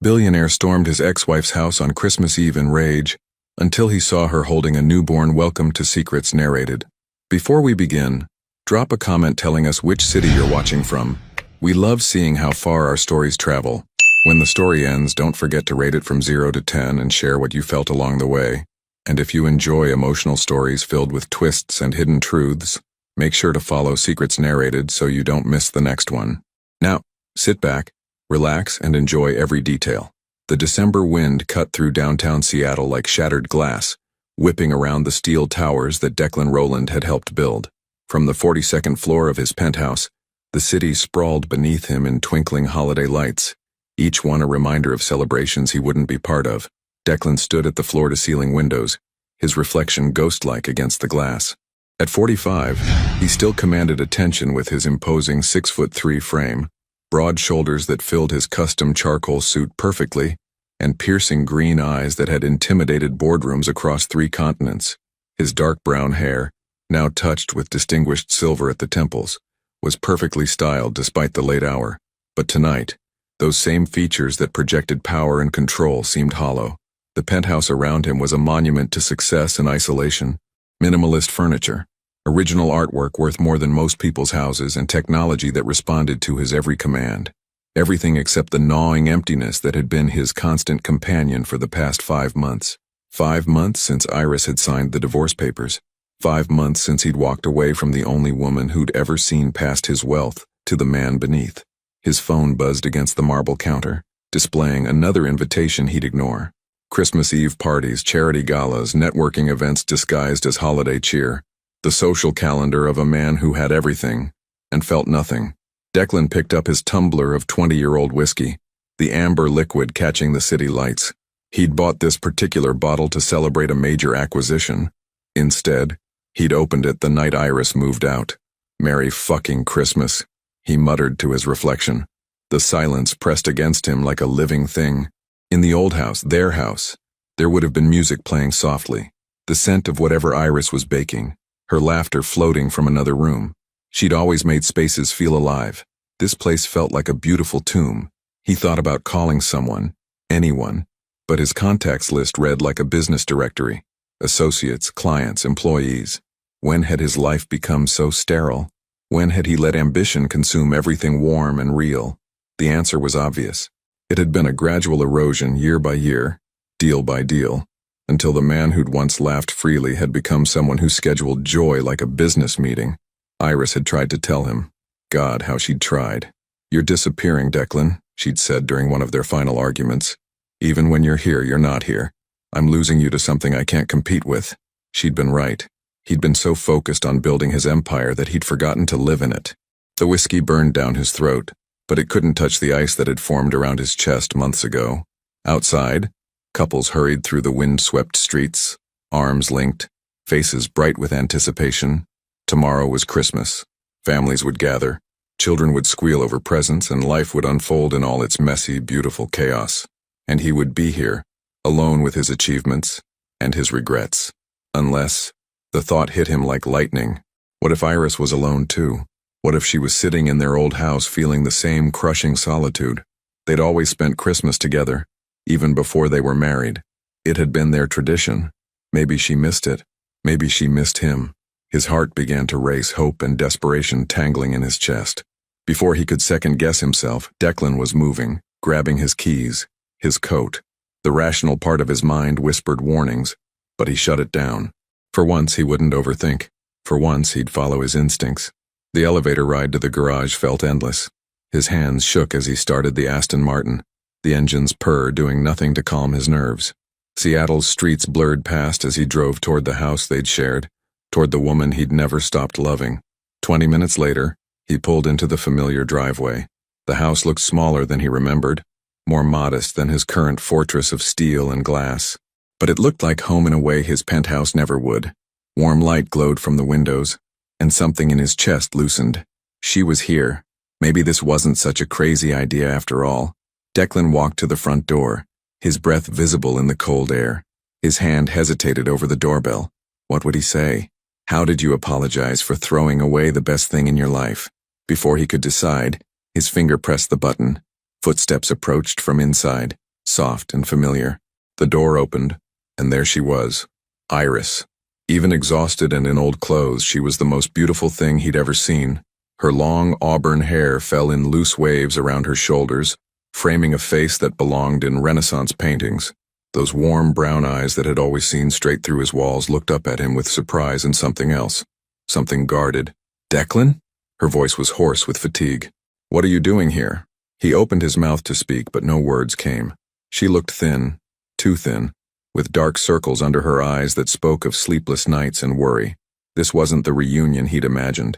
Billionaire stormed his ex-wife's house on Christmas Eve in rage, until he saw her holding a newborn. Welcome to Secrets Narrated. Before we begin, drop a comment telling us which city you're watching from. We love seeing how far our stories travel. When the story ends, don't forget to rate it from 0 to 10 and share what you felt along the way. And if you enjoy emotional stories filled with twists and hidden truths, make sure to follow Secrets Narrated so you don't miss the next one. Now, sit back, relax, and enjoy every detail. The December wind cut through downtown Seattle like shattered glass, whipping around the steel towers that Declan Rowland had helped build. From the 42nd floor of his penthouse, the city sprawled beneath him in twinkling holiday lights, each one a reminder of celebrations he wouldn't be part of. Declan stood at the floor-to-ceiling windows, his reflection ghost-like against the glass. At 45, he still commanded attention with his imposing 6'3" frame, broad shoulders that filled his custom charcoal suit perfectly, and piercing green eyes that had intimidated boardrooms across 3 continents. His dark brown hair, now touched with distinguished silver at the temples, was perfectly styled despite the late hour. But tonight, those same features that projected power and control seemed hollow. The penthouse around him was a monument to success and isolation. Minimalist furniture, original artwork worth more than most people's houses, and technology that responded to his every command. Everything except the gnawing emptiness that had been his constant companion for the past 5 months. 5 months since Iris had signed the divorce papers. 5 months since he'd walked away from the only woman who'd ever seen past his wealth to the man beneath. His phone buzzed against the marble counter, displaying another invitation he'd ignore. Christmas Eve parties, charity galas, networking events disguised as holiday cheer. The social calendar of a man who had everything and felt nothing. Declan picked up his tumbler of 20-year-old whiskey, the amber liquid catching the city lights. He'd bought this particular bottle to celebrate a major acquisition. Instead, he'd opened it the night Iris moved out. Merry fucking Christmas, he muttered to his reflection. The silence pressed against him like a living thing. In the old house, their house, there would have been music playing softly, the scent of whatever Iris was baking, her laughter floating from another room. She'd always made spaces feel alive. This place felt like a beautiful tomb. He thought about calling someone, anyone, but his contacts list read like a business directory. Associates, clients, employees. When had his life become so sterile? When had he let ambition consume everything warm and real? The answer was obvious. It had been a gradual erosion year by year, deal by deal, until the man who'd once laughed freely had become someone who scheduled joy like a business meeting. Iris had tried to tell him. God, how she'd tried. "You're disappearing, Declan," she'd said during one of their final arguments. "Even when you're here, you're not here. I'm losing you to something I can't compete with." She'd been right. He'd been so focused on building his empire that he'd forgotten to live in it. The whiskey burned down his throat, but it couldn't touch the ice that had formed around his chest months ago. Outside, couples hurried through the wind-swept streets, arms linked, faces bright with anticipation. Tomorrow was Christmas. Families would gather, children would squeal over presents, and life would unfold in all its messy, beautiful chaos. And he would be here, alone with his achievements and his regrets. Unless, the thought hit him like lightning, what if Iris was alone too? What if she was sitting in their old house feeling the same crushing solitude? They'd always spent Christmas together, even before they were married. It had been their tradition. Maybe she missed it. Maybe she missed him. His heart began to race, hope and desperation tangling in his chest. Before he could second-guess himself, Declan was moving, grabbing his keys, his coat. The rational part of his mind whispered warnings, but he shut it down. For once, he wouldn't overthink. For once, he'd follow his instincts. The elevator ride to the garage felt endless. His hands shook as he started the Aston Martin, the engine's purr doing nothing to calm his nerves. Seattle's streets blurred past as he drove toward the house they'd shared, toward the woman he'd never stopped loving. 20 minutes later, he pulled into the familiar driveway. The house looked smaller than he remembered, more modest than his current fortress of steel and glass. But it looked like home in a way his penthouse never would. Warm light glowed from the windows, and something in his chest loosened. She was here. Maybe this wasn't such a crazy idea after all. Declan walked to the front door, his breath visible in the cold air. His hand hesitated over the doorbell. What would he say? How did you apologize for throwing away the best thing in your life? Before he could decide, his finger pressed the button. Footsteps approached from inside. soft and familiar. The door opened, and there she was, Iris. Even exhausted and in old clothes, she was the most beautiful thing he'd ever seen. Her long auburn hair fell in loose waves around her shoulders, framing a face that belonged in Renaissance paintings. Those warm brown eyes that had always seen straight through his walls looked up at him with surprise and something else. Something guarded. "Declan?" Her voice was hoarse with fatigue. "What are you doing here?" He opened his mouth to speak, but no words came. She looked thin, too thin, with dark circles under her eyes that spoke of sleepless nights and worry. This wasn't the reunion he'd imagined.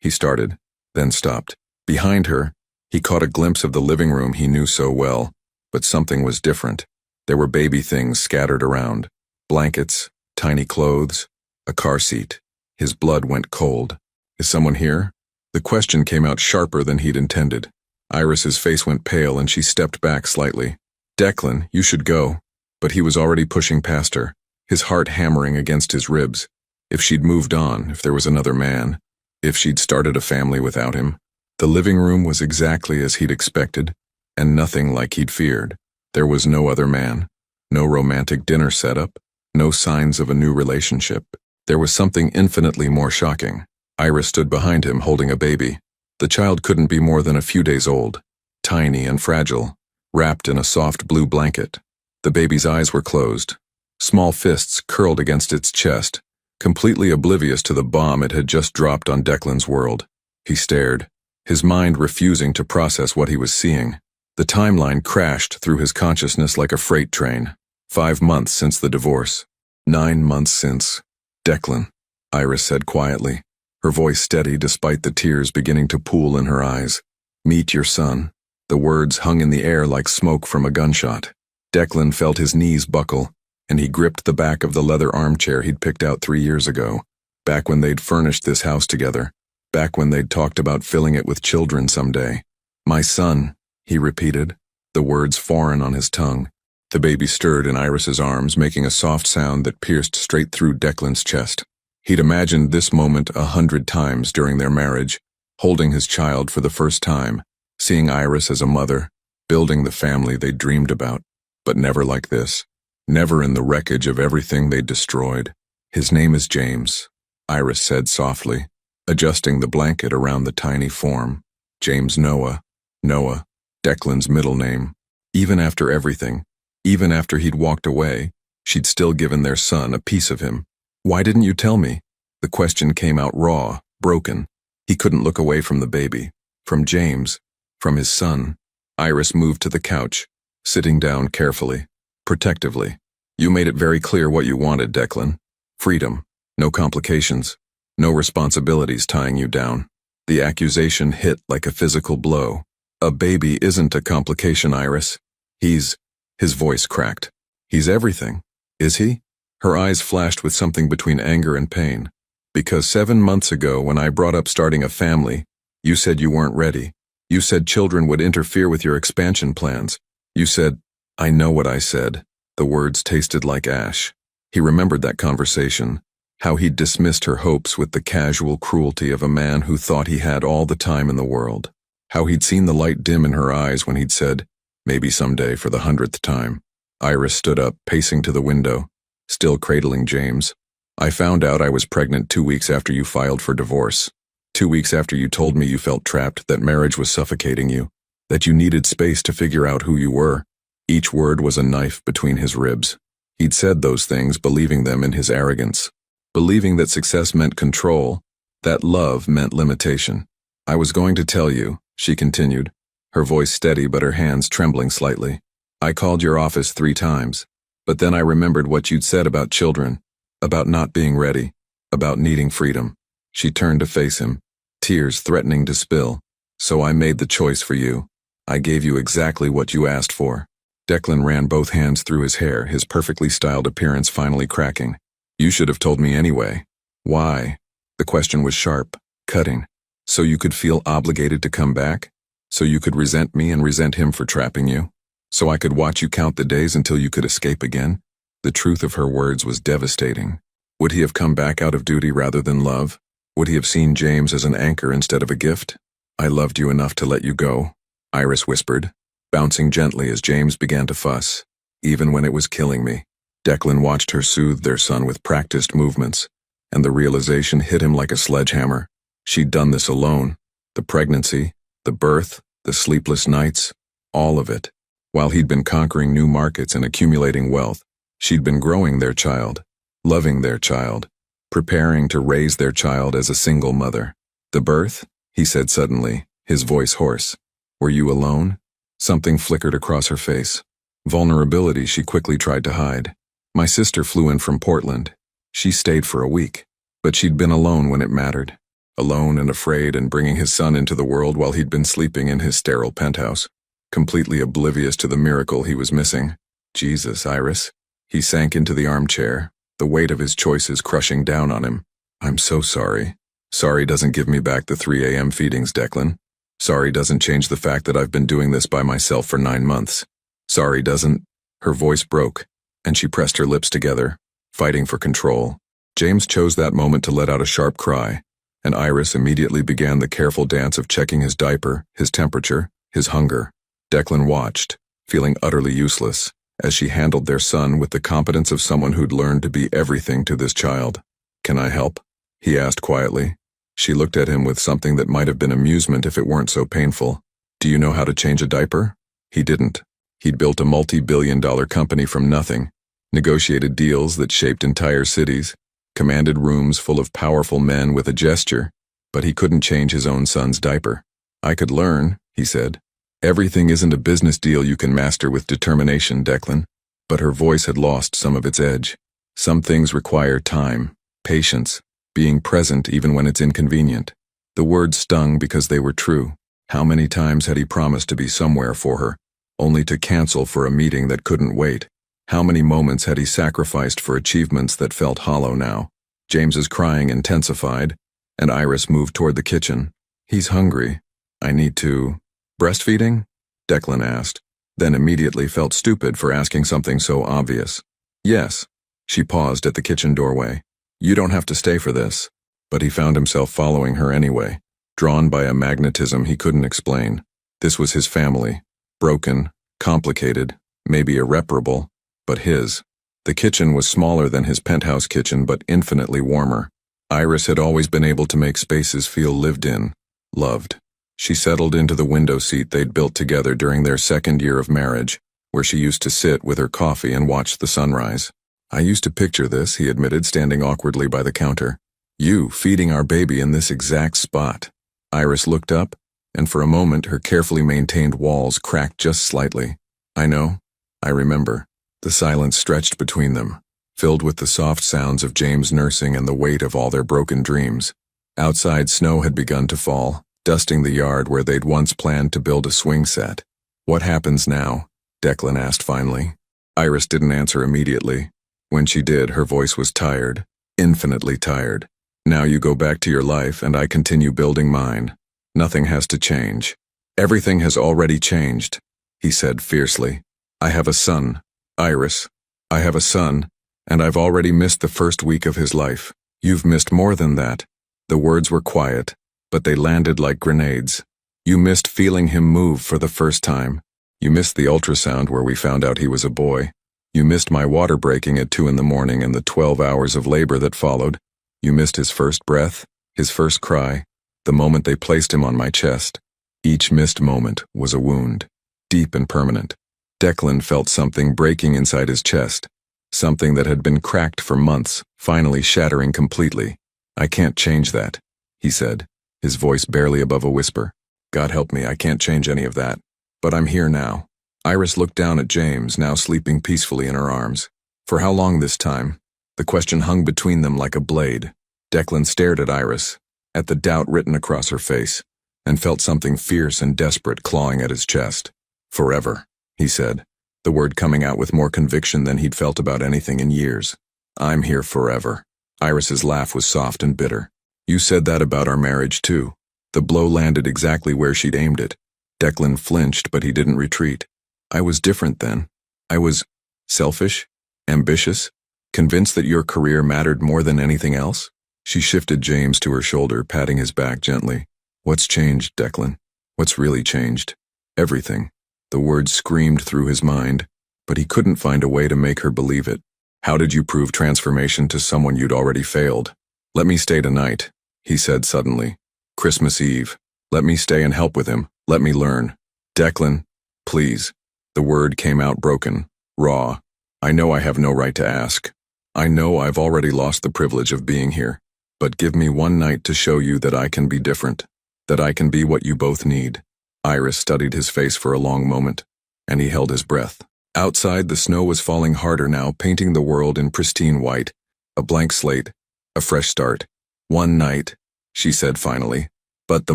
He started, then stopped. Behind her, he caught a glimpse of the living room he knew so well, but something was different. There were baby things scattered around. Blankets, tiny clothes, a car seat. His blood went cold. "Is someone here?" The question came out sharper than he'd intended. Iris's face went pale and she stepped back slightly. "Declan, you should go." But he was already pushing past her, his heart hammering against his ribs. If she'd moved on, if there was another man, if she'd started a family without him. The living room was exactly as he'd expected, and nothing like he'd feared. There was no other man, no romantic dinner setup, no signs of a new relationship. There was something infinitely more shocking. Iris stood behind him holding a baby. The child couldn't be more than a few days old, tiny and fragile, wrapped in a soft blue blanket. The baby's eyes were closed, small fists curled against its chest, completely oblivious to the bomb it had just dropped on Declan's world. He stared, his mind refusing to process what he was seeing. The timeline crashed through his consciousness like a freight train. 5 months since the divorce. 9 months since. "Declan," Iris said quietly, her voice steady despite the tears beginning to pool in her eyes. "Meet your son." The words hung in the air like smoke from a gunshot. Declan felt his knees buckle, and he gripped the back of the leather armchair he'd picked out 3 years ago, back when they'd furnished this house together, back when they'd talked about filling it with children someday. "My son," he repeated, the words foreign on his tongue. The baby stirred in Iris's arms, making a soft sound that pierced straight through Declan's chest. He'd imagined this moment 100 times during their marriage, holding his child for the first time, seeing Iris as a mother, building the family they'd dreamed about. But never like this. Never in the wreckage of everything they'd destroyed. "His name is James," Iris said softly, adjusting the blanket around the tiny form. "James Noah. Noah, Declan's middle name." Even after everything, even after he'd walked away, she'd still given their son a piece of him. "Why didn't you tell me?" The question came out raw, broken. He couldn't look away from the baby, from James, from his son. Iris moved to the couch, sitting down carefully, protectively. "You made it very clear what you wanted, Declan. Freedom, no complications, no responsibilities tying you down." The accusation hit like a physical blow. "A baby isn't a complication, Iris. His voice cracked. "He's everything." "Is he?" Her eyes flashed with something between anger and pain. "Because 7 months ago, when I brought up starting a family, you said you weren't ready. You said children would interfere with your expansion plans. You said—" "I know what I said." The words tasted like ash. He remembered that conversation, how he'd dismissed her hopes with the casual cruelty of a man who thought he had all the time in the world. How he'd seen the light dim in her eyes when he'd said, "Maybe someday," for the 100th time. Iris stood up, pacing to the window, still cradling James. "I found out I was pregnant 2 weeks after you filed for divorce. 2 weeks after you told me you felt trapped, that marriage was suffocating you, that you needed space to figure out who you were." Each word was a knife between his ribs. He'd said those things, believing them in his arrogance, believing that success meant control, that love meant limitation. "I was going to tell you," she continued, her voice steady but her hands trembling slightly. "I called your office 3 times, but then I remembered what you'd said about children, about not being ready, about needing freedom." She turned to face him, tears threatening to spill. "So I made the choice for you. I gave you exactly what you asked for." Declan ran both hands through his hair, his perfectly styled appearance finally cracking. "You should have told me anyway." "Why?" The question was sharp, cutting. "So you could feel obligated to come back? So you could resent me and resent him for trapping you? So I could watch you count the days until you could escape again?" The truth of her words was devastating. Would he have come back out of duty rather than love? Would he have seen James as an anchor instead of a gift? "I loved you enough to let you go," Iris whispered. bouncing gently as James began to fuss. Even when it was killing me, Declan watched her soothe their son with practiced movements, and the realization hit him like a sledgehammer. She'd done this alone. The pregnancy, the birth, the sleepless nights, all of it. While he'd been conquering new markets and accumulating wealth, she'd been growing their child, loving their child, preparing to raise their child as a single mother. The birth? He said suddenly, his voice hoarse. Were you alone? Something flickered across her face. Vulnerability she quickly tried to hide. My sister flew in from Portland. She stayed for a week, but she'd been alone when it mattered. Alone and afraid and bringing his son into the world while he'd been sleeping in his sterile penthouse, completely oblivious to the miracle he was missing. Jesus, Iris. He sank into the armchair, the weight of his choices crushing down on him. I'm so sorry. Sorry doesn't give me back the 3 a.m. feedings, Declan. Sorry doesn't change the fact that I've been doing this by myself for 9 months. Sorry doesn't. Her voice broke, and she pressed her lips together, fighting for control. James chose that moment to let out a sharp cry, and Iris immediately began the careful dance of checking his diaper, his temperature, his hunger. Declan watched, feeling utterly useless, as she handled their son with the competence of someone who'd learned to be everything to this child. Can I help? He asked quietly. She looked at him with something that might have been amusement if it weren't so painful. Do you know how to change a diaper? He didn't. He'd built a multi-billion-dollar company from nothing, negotiated deals that shaped entire cities, commanded rooms full of powerful men with a gesture, but he couldn't change his own son's diaper. I could learn, he said. Everything isn't a business deal you can master with determination, Declan. But her voice had lost some of its edge. Some things require time, patience, being present even when it's inconvenient. The words stung because they were true. How many times had he promised to be somewhere for her, only to cancel for a meeting that couldn't wait? How many moments had he sacrificed for achievements that felt hollow now? James's crying intensified, and Iris moved toward the kitchen. He's hungry. I need to... Breastfeeding? Declan asked, then immediately felt stupid for asking something so obvious. Yes. She paused at the kitchen doorway. You don't have to stay for this. But he found himself following her anyway, drawn by a magnetism he couldn't explain. This was his family. Broken, complicated, maybe irreparable, but his. The kitchen was smaller than his penthouse kitchen but infinitely warmer. Iris had always been able to make spaces feel lived in, loved. She settled into the window seat they'd built together during their 2nd year of marriage, where she used to sit with her coffee and watch the sunrise. I used to picture this, he admitted, standing awkwardly by the counter. You feeding our baby in this exact spot. Iris looked up, and for a moment her carefully maintained walls cracked just slightly. I know. I remember. The silence stretched between them, filled with the soft sounds of James nursing and the weight of all their broken dreams. Outside, snow had begun to fall, dusting the yard where they'd once planned to build a swing set. What happens now? Declan asked finally. Iris didn't answer immediately. When she did, her voice was tired, infinitely tired. Now you go back to your life and I continue building mine. Nothing has to change. Everything has already changed, he said fiercely. I have a son, Iris. I have a son, and I've already missed the first week of his life. You've missed more than that. The words were quiet, but they landed like grenades. You missed feeling him move for the first time. You missed the ultrasound where we found out he was a boy. You missed my water breaking at 2 in the morning and the 12 hours of labor that followed. You missed his first breath, his first cry, the moment they placed him on my chest. Each missed moment was a wound, deep and permanent. Declan felt something breaking inside his chest, something that had been cracked for months, finally shattering completely. I can't change that, he said, his voice barely above a whisper. God help me, I can't change any of that. But I'm here now. Iris looked down at James, now sleeping peacefully in her arms. For how long this time? The question hung between them like a blade. Declan stared at Iris, at the doubt written across her face, and felt something fierce and desperate clawing at his chest. Forever, he said, the word coming out with more conviction than he'd felt about anything in years. I'm here forever. Iris's laugh was soft and bitter. You said that about our marriage too. The blow landed exactly where she'd aimed it. Declan flinched, but he didn't retreat. I was different then. I was selfish, ambitious, convinced that your career mattered more than anything else. She shifted James to her shoulder, patting his back gently. What's changed, Declan? What's really changed? Everything. The words screamed through his mind, but he couldn't find a way to make her believe it. How did you prove transformation to someone you'd already failed? Let me stay tonight, he said suddenly. Christmas Eve. Let me stay and help with him. Let me learn. Declan, please. The word came out broken, raw. I know I have no right to ask. I know I've already lost the privilege of being here. But give me one night to show you that I can be different. That I can be what you both need. Iris studied his face for a long moment, and he held his breath. Outside, the snow was falling harder now, painting the world in pristine white. A blank slate, a fresh start. One night, she said finally. But the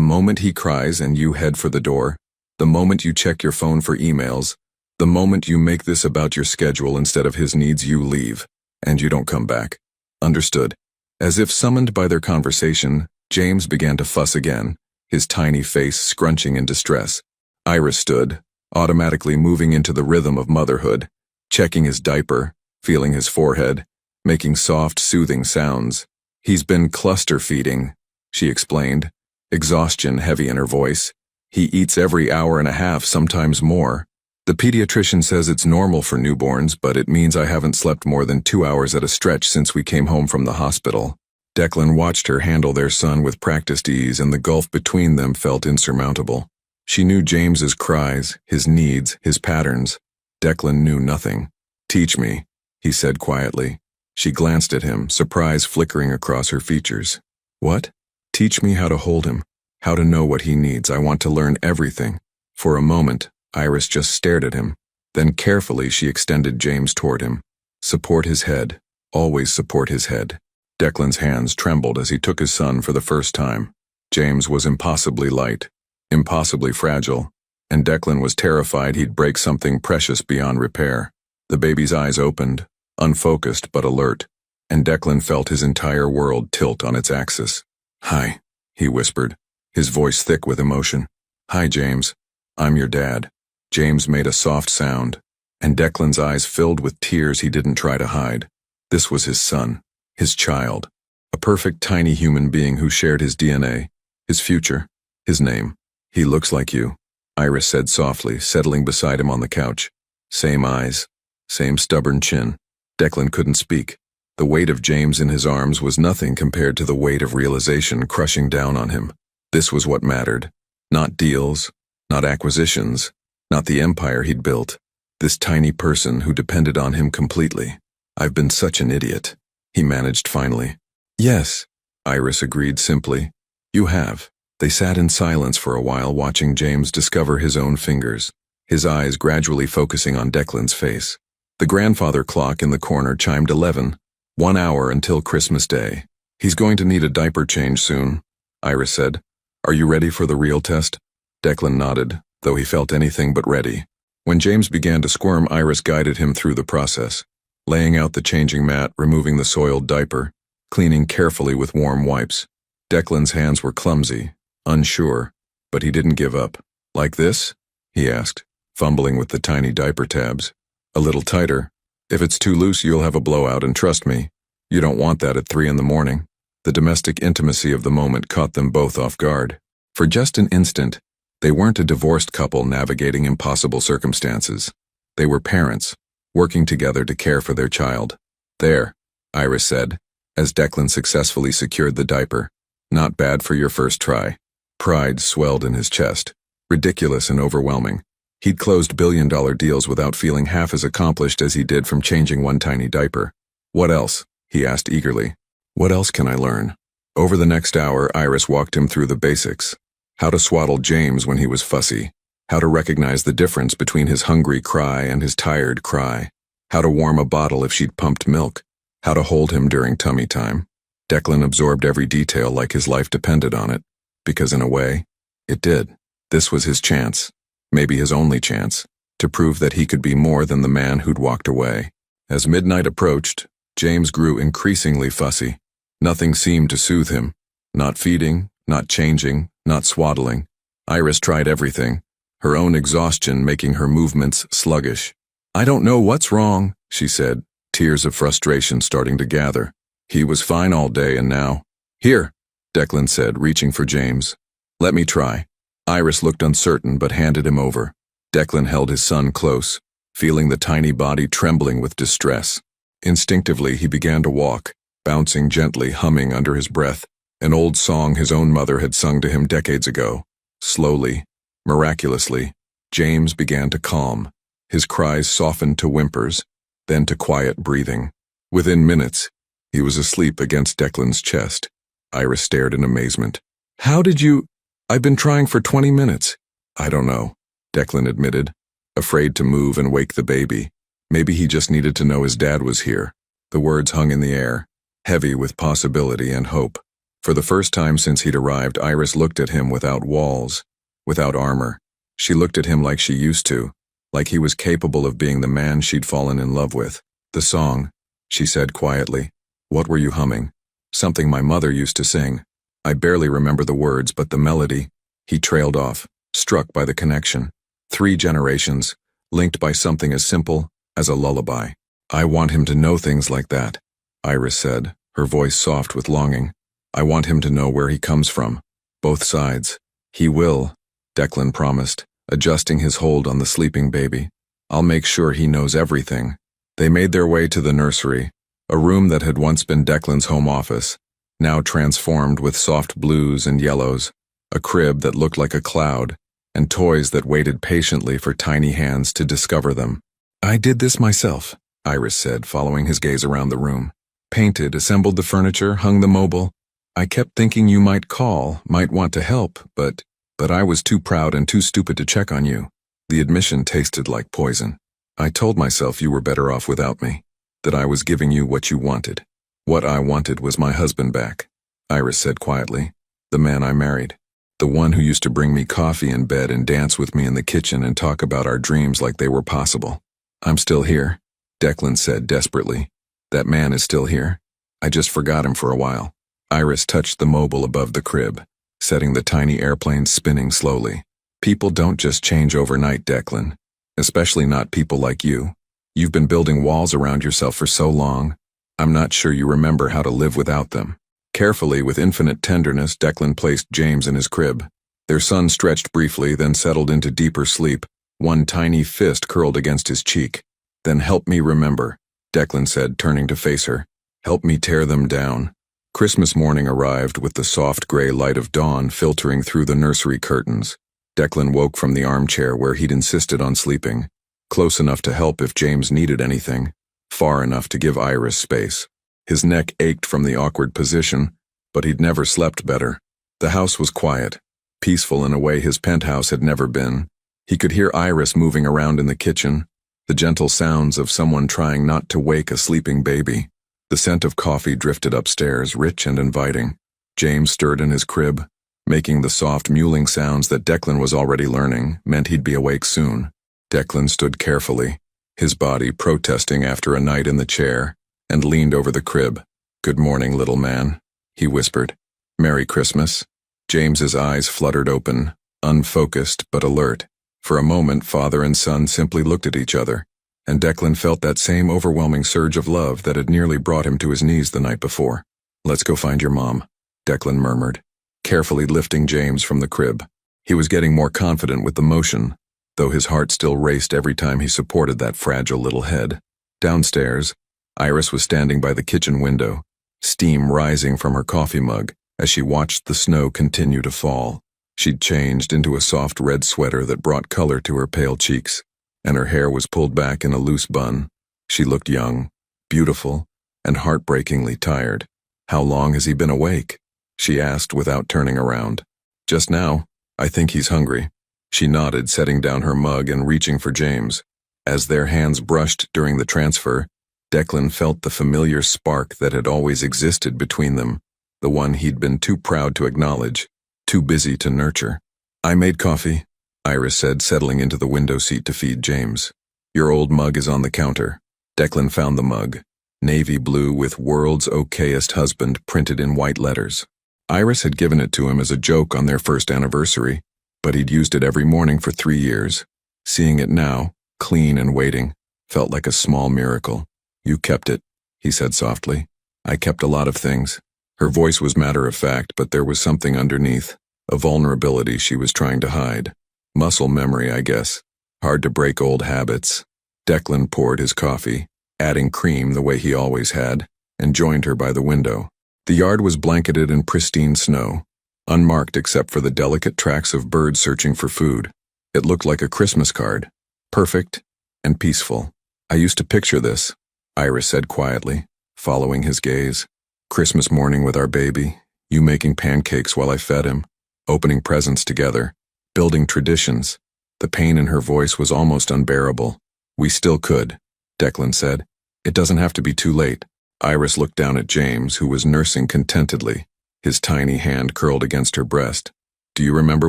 moment he cries and you head for the door, the moment you check your phone for emails, the moment you make this about your schedule instead of his needs, you leave, and you don't come back. Understood. As if summoned by their conversation, James began to fuss again, his tiny face scrunching in distress. Iris stood, automatically moving into the rhythm of motherhood, checking his diaper, feeling his forehead, making soft, soothing sounds. He's been cluster feeding, she explained, exhaustion heavy in her voice. He eats every hour and a half, sometimes more. The pediatrician says it's normal for newborns, but it means I haven't slept more than 2 hours at a stretch since we came home from the hospital. Declan watched her handle their son with practiced ease, and the gulf between them felt insurmountable. She knew James's cries, his needs, his patterns. Declan knew nothing. Teach me, he said quietly. She glanced at him, surprise flickering across her features. What? Teach me how to hold him, how to know what he needs. I want to learn everything. For a moment, Iris just stared at him. Then carefully she extended James toward him. Support his head. Always support his head. Declan's hands trembled as he took his son for the first time. James was impossibly light, impossibly fragile, and Declan was terrified he'd break something precious beyond repair. The baby's eyes opened, unfocused but alert, and Declan felt his entire world tilt on its axis. Hi, he whispered, his voice thick with emotion. Hi, James. I'm your dad. James made a soft sound, and Declan's eyes filled with tears he didn't try to hide. This was his son, his child, a perfect tiny human being who shared his DNA, his future, his name. He looks like you, Iris said softly, settling beside him on the couch. Same eyes, same stubborn chin. Declan couldn't speak. The weight of James in his arms was nothing compared to the weight of realization crushing down on him. This was what mattered. Not deals, not acquisitions, not the empire he'd built. This tiny person who depended on him completely. I've been such an idiot, he managed finally. Yes, Iris agreed simply. You have. They sat in silence for a while, watching James discover his own fingers, his eyes gradually focusing on Declan's face. The grandfather clock in the corner chimed 11, 1 hour until Christmas Day. He's going to need a diaper change soon, Iris said. Are you ready for the real test? Declan nodded, though he felt anything but ready. When James began to squirm, Iris guided him through the process, laying out the changing mat, removing the soiled diaper, cleaning carefully with warm wipes. Declan's hands were clumsy, unsure, but he didn't give up. Like this? He asked, fumbling with the tiny diaper tabs. A little tighter. If it's too loose, you'll have a blowout, and trust me, you don't want that at 3 a.m. The domestic intimacy of the moment caught them both off guard. For just an instant, they weren't a divorced couple navigating impossible circumstances. They were parents, working together to care for their child. There, Iris said, as Declan successfully secured the diaper. Not bad for your first try. Pride swelled in his chest. Ridiculous and overwhelming. He'd closed billion-dollar deals without feeling half as accomplished as he did from changing one tiny diaper. What else? He asked eagerly. What else can I learn? Over the next hour, Iris walked him through the basics. How to swaddle James when he was fussy. How to recognize the difference between his hungry cry and his tired cry. How to warm a bottle if she'd pumped milk. How to hold him during tummy time. Declan absorbed every detail like his life depended on it, because in a way, it did. This was his chance, maybe his only chance, to prove that he could be more than the man who'd walked away. As midnight approached, James grew increasingly fussy. Nothing seemed to soothe him. Not feeding, not changing, not swaddling. Iris tried everything, her own exhaustion making her movements sluggish. I don't know what's wrong, she said, tears of frustration starting to gather. He was fine all day and now. Here, Declan said, reaching for James. Let me try. Iris looked uncertain but handed him over. Declan held his son close, feeling the tiny body trembling with distress. Instinctively, he began to walk, bouncing gently, humming under his breath, an old song his own mother had sung to him decades ago. Slowly, miraculously, James began to calm. His cries softened to whimpers, then to quiet breathing. Within minutes, he was asleep against Declan's chest. Iris stared in amazement. "How did you—" "I've been trying for 20 minutes. "I don't know," Declan admitted, afraid to move and wake the baby. Maybe he just needed to know his dad was here. The words hung in the air, heavy with possibility and hope. For the first time since he'd arrived, Iris looked at him without walls, without armor. She looked at him like she used to, like he was capable of being the man she'd fallen in love with. "The song," she said quietly. "What were you humming?" "Something my mother used to sing. I barely remember the words, but the melody." He trailed off, struck by the connection. 3 generations, linked by something as simple as a lullaby. "I want him to know things like that," Iris said, her voice soft with longing. "I want him to know where he comes from. Both sides." "He will," Declan promised, adjusting his hold on the sleeping baby. "I'll make sure he knows everything." They made their way to the nursery, a room that had once been Declan's home office, now transformed with soft blues and yellows, a crib that looked like a cloud, and toys that waited patiently for tiny hands to discover them. "I did this myself," Iris said, following his gaze around the room. "Painted, assembled the furniture, hung the mobile. I kept thinking you might call, might want to help, but I was too proud and too stupid to check on you." The admission tasted like poison. "I told myself you were better off without me, that I was giving you what you wanted. What I wanted was my husband back," Iris said quietly. "The man I married. The one who used to bring me coffee in bed and dance with me in the kitchen and talk about our dreams like they were possible." "I'm still here," Declan said desperately. "That man is still here. I just forgot him for a while." Iris touched the mobile above the crib, setting the tiny airplane spinning slowly. "People don't just change overnight, Declan. Especially not people like you. You've been building walls around yourself for so long. I'm not sure you remember how to live without them." Carefully, with infinite tenderness, Declan placed James in his crib. Their son stretched briefly, then settled into deeper sleep, one tiny fist curled against his cheek. "Then help me remember," Declan said, turning to face her. "Help me tear them down." Christmas morning arrived with the soft gray light of dawn filtering through the nursery curtains. Declan woke from the armchair where he'd insisted on sleeping, close enough to help if James needed anything, far enough to give Iris space. His neck ached from the awkward position, but he'd never slept better. The house was quiet, peaceful in a way his penthouse had never been. He could hear Iris moving around in the kitchen, the gentle sounds of someone trying not to wake a sleeping baby. The scent of coffee drifted upstairs, rich and inviting. James stirred in his crib, making the soft mewling sounds that Declan was already learning, meant he'd be awake soon. Declan stood carefully, his body protesting after a night in the chair, and leaned over the crib. "Good morning, little man," he whispered. "Merry Christmas." James's eyes fluttered open, unfocused but alert. For a moment, father and son simply looked at each other, and Declan felt that same overwhelming surge of love that had nearly brought him to his knees the night before. "Let's go find your mom," Declan murmured, carefully lifting James from the crib. He was getting more confident with the motion, though his heart still raced every time he supported that fragile little head. Downstairs, Iris was standing by the kitchen window, steam rising from her coffee mug as she watched the snow continue to fall. She'd changed into a soft red sweater that brought color to her pale cheeks, and her hair was pulled back in a loose bun. She looked young, beautiful, and heartbreakingly tired. "How long has he been awake?" she asked without turning around. "Just now. I think he's hungry." She nodded, setting down her mug and reaching for James. As their hands brushed during the transfer, Declan felt the familiar spark that had always existed between them, the one he'd been too proud to acknowledge, too busy to nurture. "I made coffee," Iris said, settling into the window seat to feed James. "Your old mug is on the counter." Declan found the mug, navy blue with "World's Okayest Husband" printed in white letters. Iris had given it to him as a joke on their first anniversary, but he'd used it every morning for 3 years. Seeing it now, clean and waiting, felt like a small miracle. "You kept it," he said softly. "I kept a lot of things." Her voice was matter-of-fact, but there was something underneath, a vulnerability she was trying to hide. Muscle memory, I guess. Hard to break old habits. Declan poured his coffee, adding cream the way he always had, and joined her by the window. The yard was blanketed in pristine snow, unmarked except for the delicate tracks of birds searching for food. It looked like a Christmas card, perfect and peaceful. I used to picture this, Iris said quietly, following his gaze. Christmas morning with our baby, you making pancakes while I fed him, opening presents together, building traditions. The pain in her voice was almost unbearable. We still could, Declan said. It doesn't have to be too late. Iris looked down at James, who was nursing contentedly, his tiny hand curled against her breast. Do you remember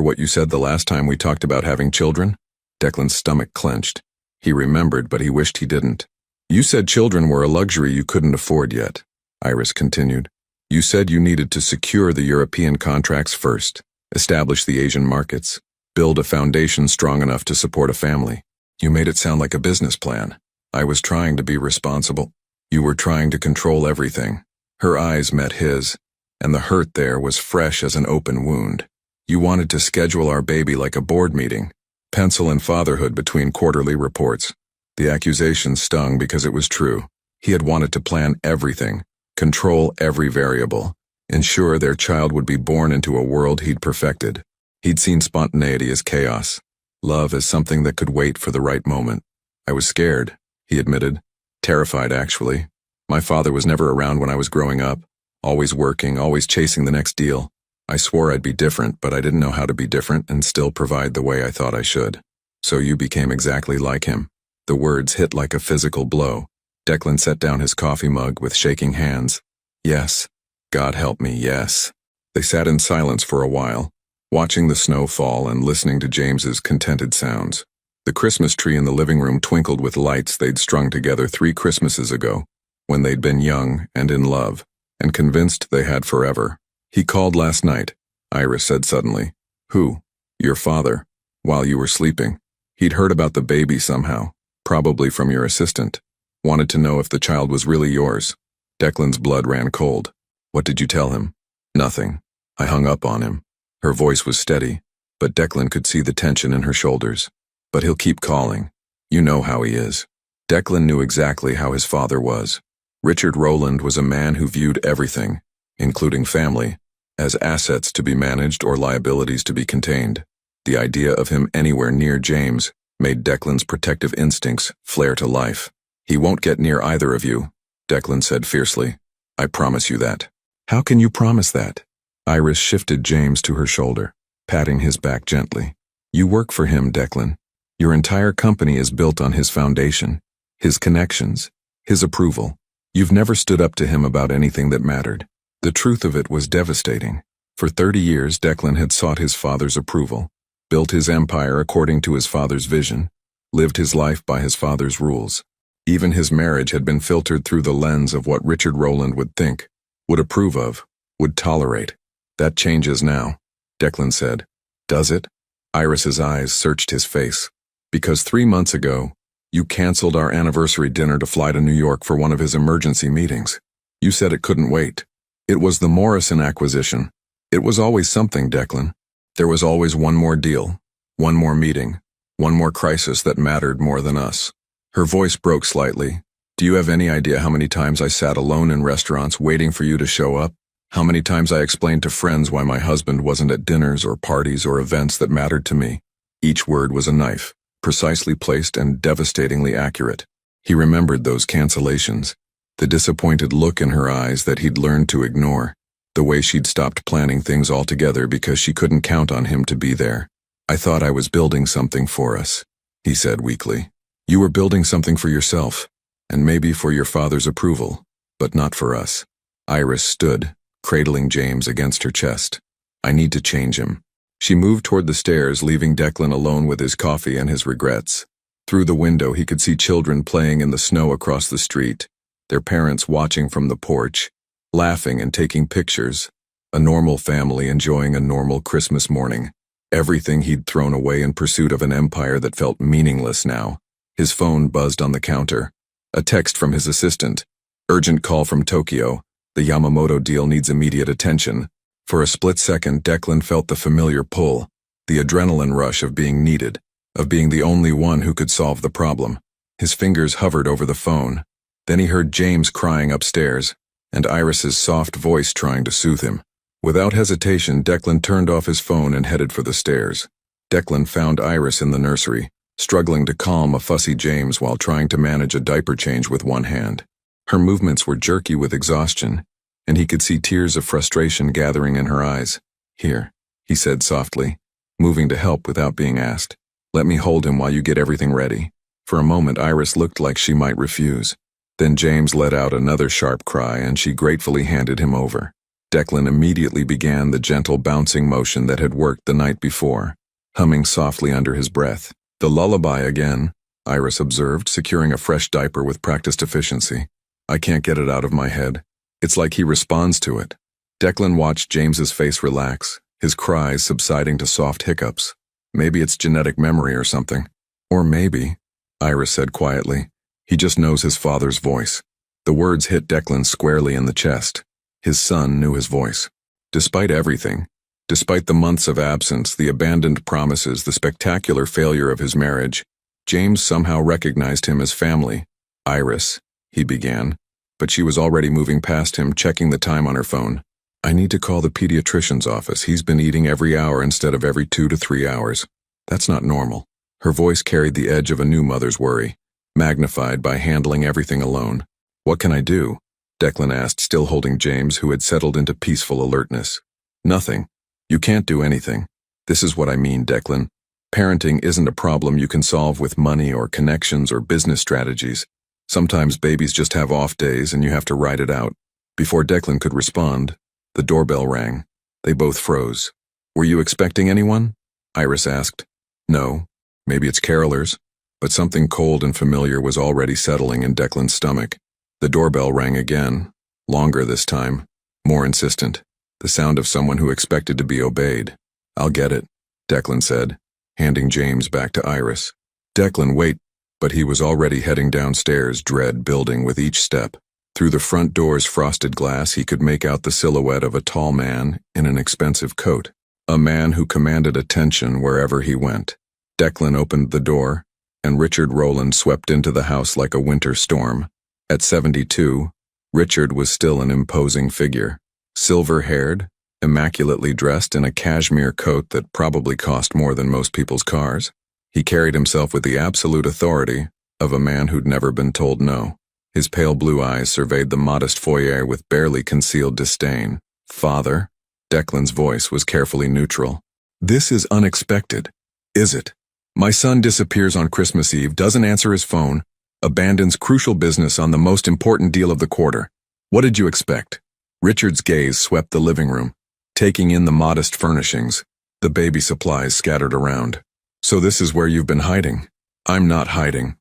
what you said the last time we talked about having children? Declan's stomach clenched. He remembered, but he wished he didn't. You said children were a luxury you couldn't afford yet, Iris continued. You said you needed to secure the European contracts first, establish the Asian markets, build a foundation strong enough to support a family. You made it sound like a business plan. I was trying to be responsible. You were trying to control everything. Her eyes met his, and the hurt there was fresh as an open wound. You wanted to schedule our baby like a board meeting, pencil in fatherhood between quarterly reports. The accusation stung because it was true. He had wanted to plan everything, control every variable, ensure their child would be born into a world he'd perfected. He'd seen spontaneity as chaos, love as something that could wait for the right moment. I was scared, he admitted. Terrified, actually. My father was never around when I was growing up, always working, always chasing the next deal. I swore I'd be different, but I didn't know how to be different and still provide the way I thought I should. So you became exactly like him. The words hit like a physical blow. Declan set down his coffee mug with shaking hands. Yes. God help me, yes. They sat in silence for a while, watching the snow fall and listening to James's contented sounds. The Christmas tree in the living room twinkled with lights they'd strung together 3 Christmases ago, when they'd been young and in love, and convinced they had forever. He called last night, Iris said suddenly. Who? Your father, while you were sleeping. He'd heard about the baby somehow, probably from your assistant. Wanted to know if the child was really yours. Declan's blood ran cold. What did you tell him? Nothing. I hung up on him. Her voice was steady, but Declan could see the tension in her shoulders. But he'll keep calling. You know how he is. Declan knew exactly how his father was. Richard Rowland was a man who viewed everything, including family, as assets to be managed or liabilities to be contained. The idea of him anywhere near James made Declan's protective instincts flare to life. He won't get near either of you, Declan said fiercely. I promise you that. How can you promise that? Iris shifted James to her shoulder, patting his back gently. You work for him, Declan. Your entire company is built on his foundation, his connections, his approval. You've never stood up to him about anything that mattered. The truth of it was devastating. For 30 years, Declan had sought his father's approval, built his empire according to his father's vision, lived his life by his father's rules. Even his marriage had been filtered through the lens of what Richard Rowland would think, would approve of, would tolerate. That changes now, Declan said. Does it? Iris's eyes searched his face. Because 3 months ago, you canceled our anniversary dinner to fly to New York for one of his emergency meetings. You said it couldn't wait. It was the Morrison acquisition. It was always something, Declan. There was always one more deal, one more meeting, one more crisis that mattered more than us. Her voice broke slightly. Do you have any idea how many times I sat alone in restaurants waiting for you to show up? How many times I explained to friends why my husband wasn't at dinners or parties or events that mattered to me? Each word was a knife, precisely placed and devastatingly accurate. He remembered those cancellations, the disappointed look in her eyes that he'd learned to ignore, the way she'd stopped planning things altogether because she couldn't count on him to be there. I thought I was building something for us, he said weakly. You were building something for yourself, and maybe for your father's approval, but not for us. Iris stood, cradling James against her chest. I need to change him. She moved toward the stairs, leaving Declan alone with his coffee and his regrets. Through the window, he could see children playing in the snow across the street, their parents watching from the porch, laughing and taking pictures. A normal family enjoying a normal Christmas morning. Everything he'd thrown away in pursuit of an empire that felt meaningless now. His phone buzzed on the counter. A text from his assistant. Urgent call from Tokyo. The Yamamoto deal needs immediate attention. For a split second, Declan felt the familiar pull, the adrenaline rush of being needed. of being the only one who could solve the problem. His fingers hovered over the phone. Then he heard James crying upstairs, and Iris's soft voice trying to soothe him. Without hesitation, Declan turned off his phone and headed for the stairs. Declan found Iris in the nursery, struggling to calm a fussy James while trying to manage a diaper change with one hand. Her movements were jerky with exhaustion, and he could see tears of frustration gathering in her eyes. "Here," he said softly, moving to help without being asked. "Let me hold him while you get everything ready." For a moment, Iris looked like she might refuse. Then James let out another sharp cry, and she gratefully handed him over. Declan immediately began the gentle bouncing motion that had worked the night before, humming softly under his breath. "The lullaby again," Iris observed, securing a fresh diaper with practiced efficiency. "I can't get it out of my head. It's like he responds to it." Declan watched James's face relax, his cries subsiding to soft hiccups. "Maybe it's genetic memory or something. Or maybe," Iris said quietly, "he just knows his father's voice." The words hit Declan squarely in the chest. His son knew his voice. Despite everything, despite the months of absence, the abandoned promises, the spectacular failure of his marriage, James somehow recognized him as family. "Iris," he began, but she was already moving past him, checking the time on her phone. "I need to call the pediatrician's office. He's been eating every hour instead of every 2 to 3 hours. That's not normal." Her voice carried the edge of a new mother's worry, magnified by handling everything alone. "What can I do?" Declan asked, still holding James, who had settled into peaceful alertness. "Nothing. You can't do anything. This is what I mean, Declan. Parenting isn't a problem you can solve with money or connections or business strategies. Sometimes babies just have off days and you have to ride it out." Before Declan could respond, the doorbell rang. They both froze. "Were you expecting anyone?" Iris asked. "No. Maybe it's carolers." But something cold and familiar was already settling in Declan's stomach. The doorbell rang again, longer this time, more insistent, the sound of someone who expected to be obeyed. "I'll get it," Declan said, handing James back to Iris. "Declan, wait," but he was already heading downstairs, dread building with each step. Through the front door's frosted glass, he could make out the silhouette of a tall man in an expensive coat, a man who commanded attention wherever he went. Declan opened the door, and Richard Rowland swept into the house like a winter storm. At 72, Richard was still an imposing figure, silver-haired, immaculately dressed in a cashmere coat that probably cost more than most people's cars. He carried himself with the absolute authority of a man who'd never been told no. His pale blue eyes surveyed the modest foyer with barely concealed disdain. "Father?" Declan's voice was carefully neutral. "This is unexpected, is it? My son disappears on Christmas Eve, doesn't answer his phone, abandons crucial business on the most important deal of the quarter. What did you expect?" Richard's gaze swept the living room, taking in the modest furnishings, the baby supplies scattered around. "So this is where you've been hiding?" "I'm not hiding.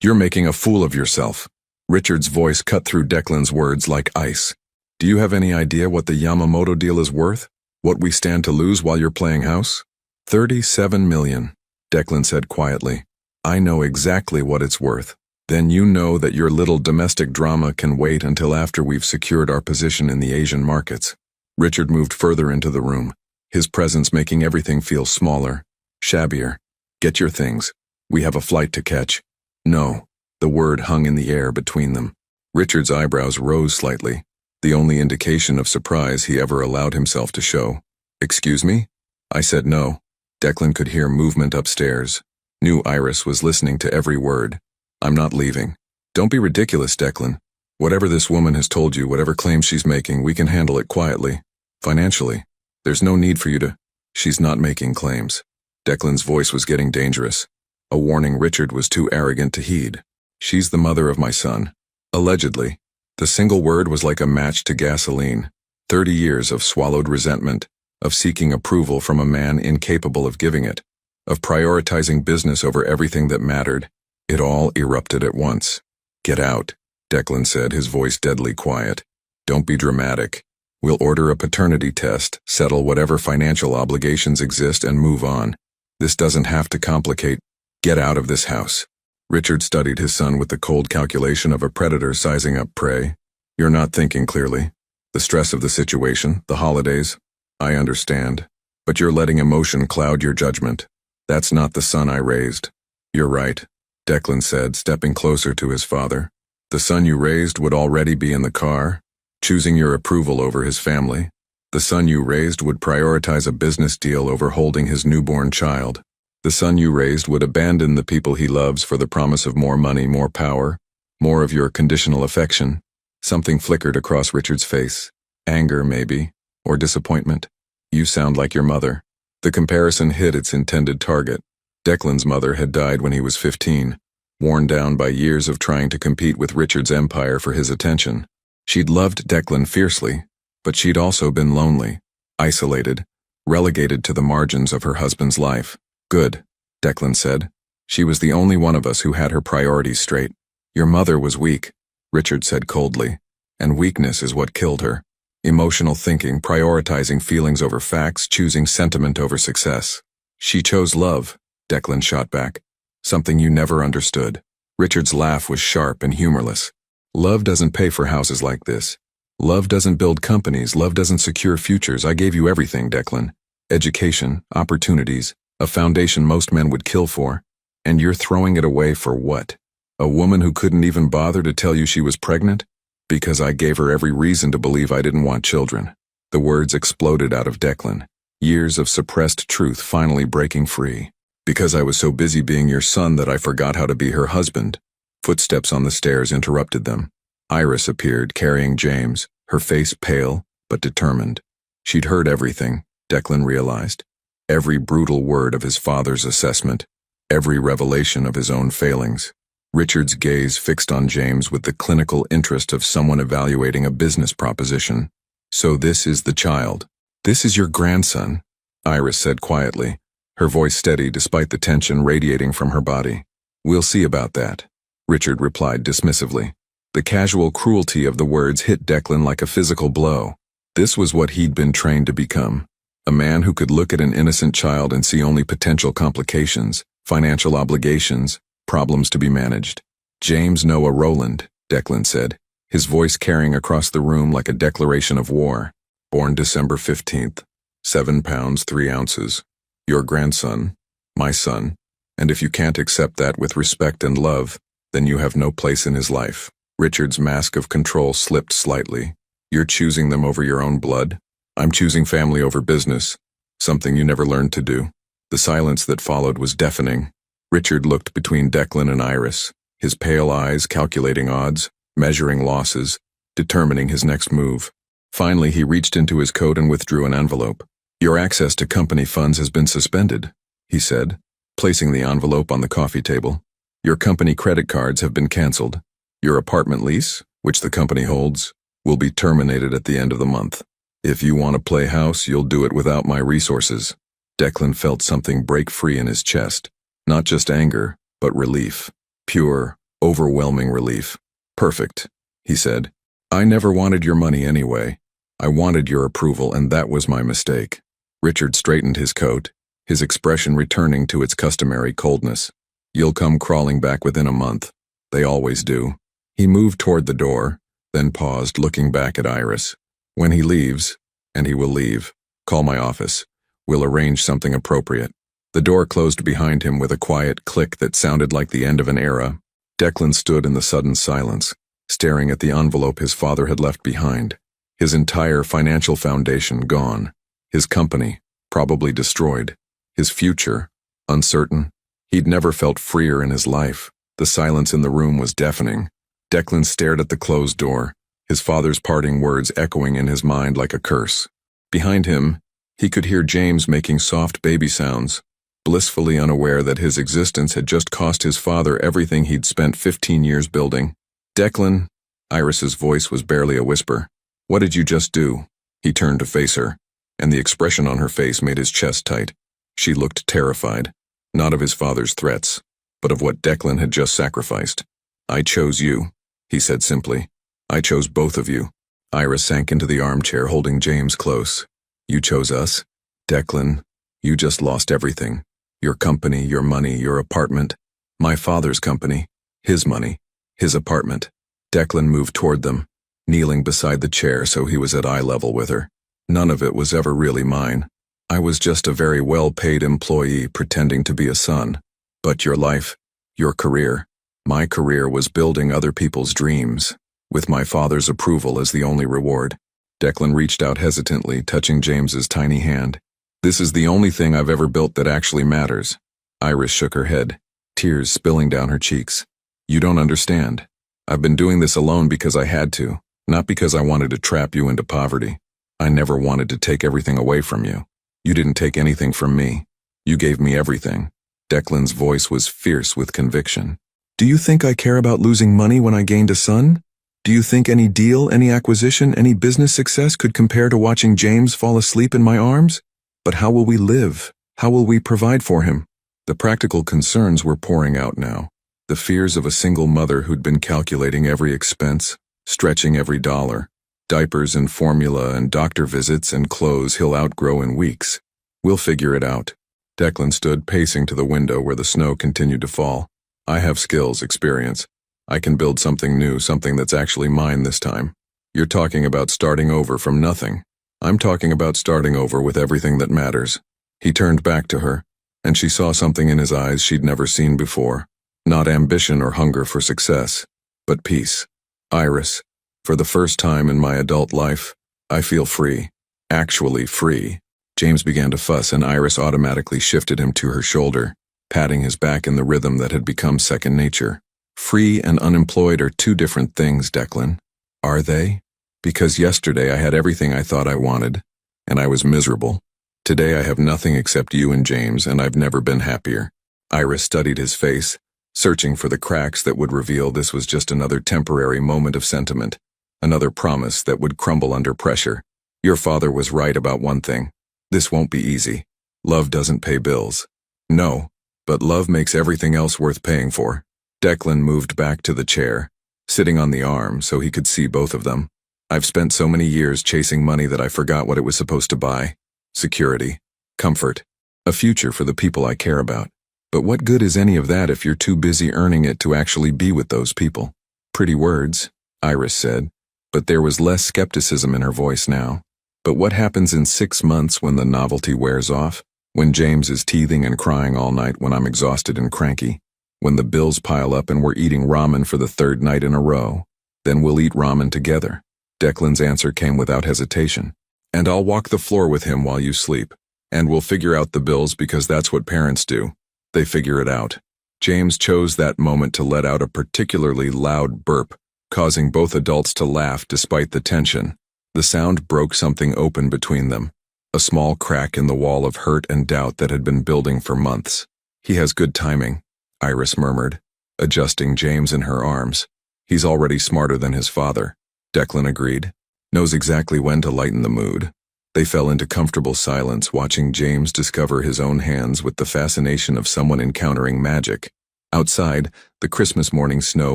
You're making a fool of yourself." Richard's voice cut through Declan's words like ice. "Do you have any idea what the Yamamoto deal is worth? What we stand to lose while you're playing house?" $37 million, Declan said quietly. "I know exactly what it's worth." "Then you know that your little domestic drama can wait until after we've secured our position in the Asian markets." Richard moved further into the room, his presence making everything feel smaller, shabbier. "Get your things. We have a flight to catch." "No." The word hung in the air between them. Richard's eyebrows rose slightly, the only indication of surprise he ever allowed himself to show. "Excuse me?" "I said no." Declan could hear movement upstairs. Knew Iris was listening to every word. "I'm not leaving." "Don't be ridiculous, Declan. Whatever this woman has told you, whatever claims she's making, we can handle it quietly. Financially. There's no need for you to—" "She's not making claims." Declan's voice was getting dangerous, a warning Richard was too arrogant to heed. "She's the mother of my son. Allegedly." The single word was like a match to gasoline. 30 years of swallowed resentment, of seeking approval from a man incapable of giving it, of prioritizing business over everything that mattered. It all erupted at once. "Get out," Declan said, his voice deadly quiet. "Don't be dramatic. We'll order a paternity test, settle whatever financial obligations exist, and move on. This doesn't have to complicate. Get out of this house." Richard studied his son with the cold calculation of a predator sizing up prey. "You're not thinking clearly. The stress of the situation, the holidays. I understand. But you're letting emotion cloud your judgment. That's not the son I raised. You're right, Declan said, stepping closer to his father. The son you raised would already be in the car, choosing your approval over his family. The son you raised would prioritize a business deal over holding his newborn child. The son you raised would abandon the people he loves for the promise of more money, more power, more of your conditional affection. Something flickered across Richard's face. Anger, maybe, or disappointment. You sound like your mother. The comparison hit its intended target. Declan's mother had died when he was 15, worn down by years of trying to compete with Richard's empire for his attention. She'd loved Declan fiercely, but she'd also been lonely, isolated, relegated to the margins of her husband's life. Good, Declan said. She was the only one of us who had her priorities straight. Your mother was weak, Richard said coldly, and weakness is what killed her. Emotional thinking, prioritizing feelings over facts, choosing sentiment over success. She chose love, Declan shot back. Something you never understood. Richard's laugh was sharp and humorless. Love doesn't pay for houses like this. Love doesn't build companies. Love doesn't secure futures. I gave you everything, Declan. Education, opportunities, a foundation most men would kill for. And you're throwing it away for what? A woman who couldn't even bother to tell you she was pregnant? Because I gave her every reason to believe I didn't want children. The words exploded out of Declan. Years of suppressed truth finally breaking free. Because I was so busy being your son that I forgot how to be her husband. Footsteps on the stairs interrupted them. Iris appeared, carrying James, her face pale but determined. She'd heard everything, Declan realized. Every brutal word of his father's assessment, every revelation of his own failings. Richard's gaze fixed on James with the clinical interest of someone evaluating a business proposition. So this is the child. This is your grandson, Iris said quietly, her voice steady despite the tension radiating from her body. We'll see about that, Richard replied dismissively. The casual cruelty of the words hit Declan like a physical blow. This was what he'd been trained to become. A man who could look at an innocent child and see only potential complications, financial obligations, problems to be managed. James Noah Rowland, Declan said, his voice carrying across the room like a declaration of war. Born December 15th, 7 pounds 3 ounces. Your grandson, my son, and if you can't accept that with respect and love, then you have no place in his life. Richard's mask of control slipped slightly. You're choosing them over your own blood? I'm choosing family over business, something you never learned to do. The silence that followed was deafening. Richard looked between Declan and Iris, his pale eyes calculating odds, measuring losses, determining his next move. Finally, he reached into his coat and withdrew an envelope. Your access to company funds has been suspended, he said, placing the envelope on the coffee table. Your company credit cards have been canceled. Your apartment lease, which the company holds, will be terminated at the end of the month. If you want to play house, you'll do it without my resources. Declan felt something break free in his chest. Not just anger, but relief. Pure, overwhelming relief. Perfect, he said. I never wanted your money anyway. I wanted your approval, and that was my mistake. Richard straightened his coat, his expression returning to its customary coldness. You'll come crawling back within a month. They always do. He moved toward the door, then paused, looking back at Iris. When he leaves, and he will leave, call my office. We'll arrange something appropriate. The door closed behind him with a quiet click that sounded like the end of an era. Declan stood in the sudden silence, staring at the envelope his father had left behind. His entire financial foundation gone. His company, probably destroyed. His future, uncertain. He'd never felt freer in his life. The silence in the room was deafening. Declan stared at the closed door, his father's parting words echoing in his mind like a curse. Behind him, he could hear James making soft baby sounds, blissfully unaware that his existence had just cost his father everything he'd spent 15 years building. Declan, Iris's voice was barely a whisper. What did you just do? He turned to face her, and the expression on her face made his chest tight. She looked terrified, not of his father's threats, but of what Declan had just sacrificed. I chose you, he said simply. I chose both of you. Iris sank into the armchair, holding James close. You chose us? Declan, you just lost everything. Your company, your money, your apartment. My father's company, his money, his apartment. Declan moved toward them, kneeling beside the chair so he was at eye level with her. None of it was ever really mine. I was just a very well-paid employee pretending to be a son. But your life, your career, my career was building other people's dreams, with my father's approval as the only reward. Declan reached out hesitantly, touching James's tiny hand. This is the only thing I've ever built that actually matters. Iris shook her head, tears spilling down her cheeks. You don't understand. I've been doing this alone because I had to, not because I wanted to trap you into poverty. I never wanted to take everything away from you. You didn't take anything from me. You gave me everything. Declan's voice was fierce with conviction. Do you think I care about losing money when I gained a son? Do you think any deal, any acquisition, any business success could compare to watching James fall asleep in my arms? But how will we live? How will we provide for him? The practical concerns were pouring out now. The fears of a single mother who'd been calculating every expense, stretching every dollar. Diapers and formula and doctor visits and clothes he'll outgrow in weeks. We'll figure it out. Declan stood pacing to the window where the snow continued to fall. I have skills, experience. I can build something new, something that's actually mine this time. You're talking about starting over from nothing. I'm talking about starting over with everything that matters. He turned back to her, and she saw something in his eyes she'd never seen before. Not ambition or hunger for success, but peace. Iris, for the first time in my adult life, I feel free. Actually free. James began to fuss, and Iris automatically shifted him to her shoulder, patting his back in the rhythm that had become second nature. Free and unemployed are two different things, Declan. Are they? Because yesterday I had everything I thought I wanted, and I was miserable. Today I have nothing except you and James, and I've never been happier. Iris studied his face, searching for the cracks that would reveal this was just another temporary moment of sentiment, another promise that would crumble under pressure. Your father was right about one thing. This won't be easy. Love doesn't pay bills. No, but love makes everything else worth paying for. Declan moved back to the chair, sitting on the arm so he could see both of them. I've spent so many years chasing money that I forgot what it was supposed to buy. Security, comfort, a future for the people I care about. But what good is any of that if you're too busy earning it to actually be with those people? Pretty words, Iris said, but there was less skepticism in her voice now. But what happens in 6 months when the novelty wears off? When James is teething and crying all night when I'm exhausted and cranky? When the bills pile up and we're eating ramen for the 3rd night in a row? Then we'll eat ramen together. Declan's answer came without hesitation. And I'll walk the floor with him while you sleep. And we'll figure out the bills because that's what parents do. They figure it out. James chose that moment to let out a particularly loud burp, causing both adults to laugh despite the tension. The sound broke something open between them, a small crack in the wall of hurt and doubt that had been building for months. He has good timing, Iris murmured, adjusting James in her arms. He's already smarter than his father, Declan agreed. Knows exactly when to lighten the mood. They fell into comfortable silence, watching James discover his own hands with the fascination of someone encountering magic. Outside, the Christmas morning snow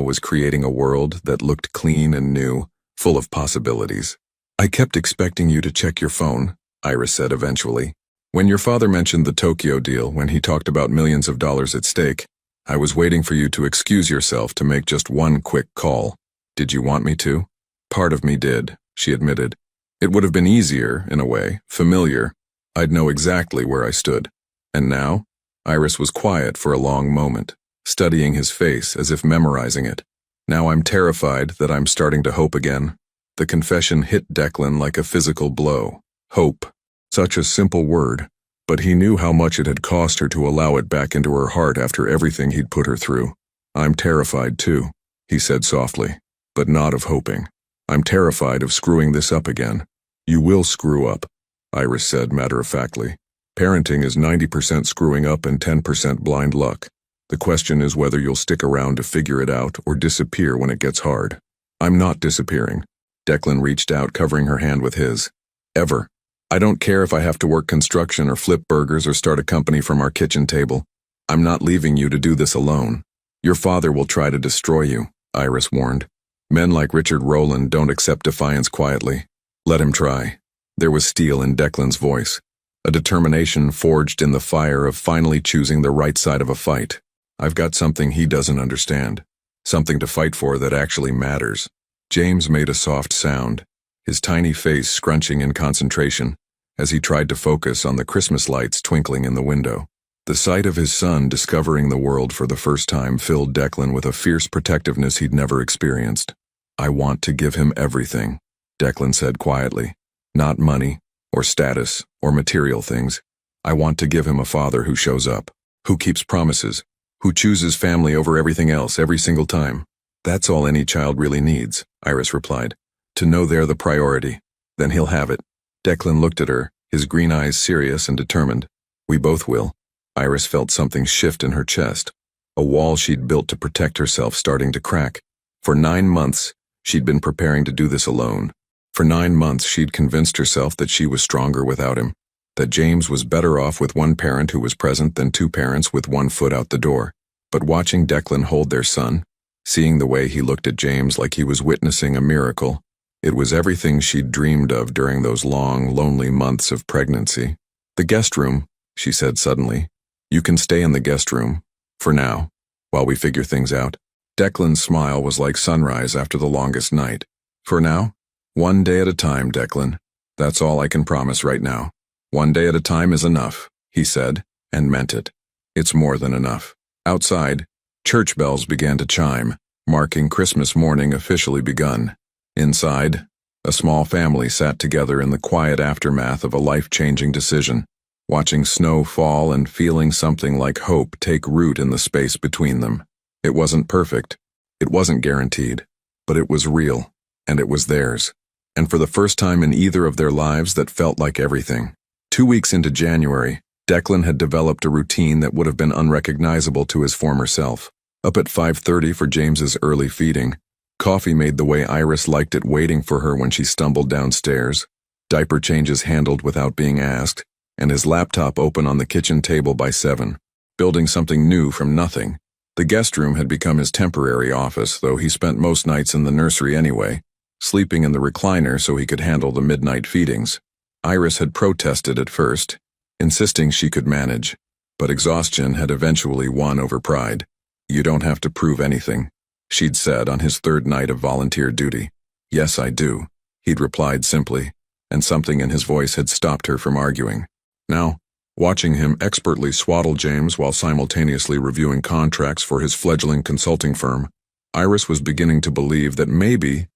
was creating a world that looked clean and new, full of possibilities. I kept expecting you to check your phone, Iris said eventually. When your father mentioned the Tokyo deal, when he talked about millions of dollars at stake, I was waiting for you to excuse yourself to make just one quick call. Did you want me to? Part of me did, she admitted. It would have been easier, in a way, familiar. I'd know exactly where I stood. And now? Iris was quiet for a long moment, studying his face as if memorizing it. Now I'm terrified that I'm starting to hope again. The confession hit Declan like a physical blow. Hope. Such a simple word, but he knew how much it had cost her to allow it back into her heart after everything he'd put her through. I'm terrified too, he said softly, but not of hoping. I'm terrified of screwing this up again. You will screw up, Iris said matter-of-factly. Parenting is 90% screwing up and 10% blind luck. The question is whether you'll stick around to figure it out or disappear when it gets hard. I'm not disappearing. Declan reached out, covering her hand with his. Ever. I don't care if I have to work construction or flip burgers or start a company from our kitchen table. I'm not leaving you to do this alone. Your father will try to destroy you, Iris warned. Men like Richard Rowland don't accept defiance quietly. Let him try. There was steel in Declan's voice, a determination forged in the fire of finally choosing the right side of a fight. I've got something he doesn't understand, something to fight for that actually matters. James made a soft sound, his tiny face scrunching in concentration, as he tried to focus on the Christmas lights twinkling in the window. The sight of his son discovering the world for the first time filled Declan with a fierce protectiveness he'd never experienced. "I want to give him everything," Declan said quietly. "Not money, or status, or material things. I want to give him a father who shows up, who keeps promises, who chooses family over everything else every single time. That's all any child really needs," Iris replied. "To know they're the priority. Then he'll have it." Declan looked at her, his green eyes serious and determined. "We both will." Iris felt something shift in her chest, a wall she'd built to protect herself starting to crack. For 9 months, she'd been preparing to do this alone. For 9 months, she'd convinced herself that she was stronger without him, that James was better off with one parent who was present than 2 parents with 1 foot out the door. But watching Declan hold their son, seeing the way he looked at James like he was witnessing a miracle, it was everything she'd dreamed of during those long, lonely months of pregnancy. "The guest room," she said suddenly. "You can stay in the guest room, for now, while we figure things out." Declan's smile was like sunrise after the longest night. "For now? One day at a time, Declan. That's all I can promise right now. One day at a time is enough," he said, and meant it. It's more than enough. Outside, church bells began to chime, marking Christmas morning officially begun. Inside, a small family sat together in the quiet aftermath of a life-changing decision, watching snow fall and feeling something like hope take root in the space between them. It wasn't perfect, it wasn't guaranteed, but it was real, and it was theirs. And for the first time in either of their lives, that felt like everything. 2 weeks into January, Declan had developed a routine that would have been unrecognizable to his former self. Up at 5:30 for James's early feeding, coffee made the way Iris liked it waiting for her when she stumbled downstairs, diaper changes handled without being asked, and his laptop open on the kitchen table by 7. Building something new from nothing. The guest room had become his temporary office, though he spent most nights in the nursery anyway, sleeping in the recliner so he could handle the midnight feedings. Iris had protested at first, insisting she could manage, but exhaustion had eventually won over pride. "You don't have to prove anything," she'd said on his 3rd night of volunteer duty. "Yes, I do," he'd replied simply, and something in his voice had stopped her from arguing. Now, watching him expertly swaddle James while simultaneously reviewing contracts for his fledgling consulting firm, Iris was beginning to believe that maybe,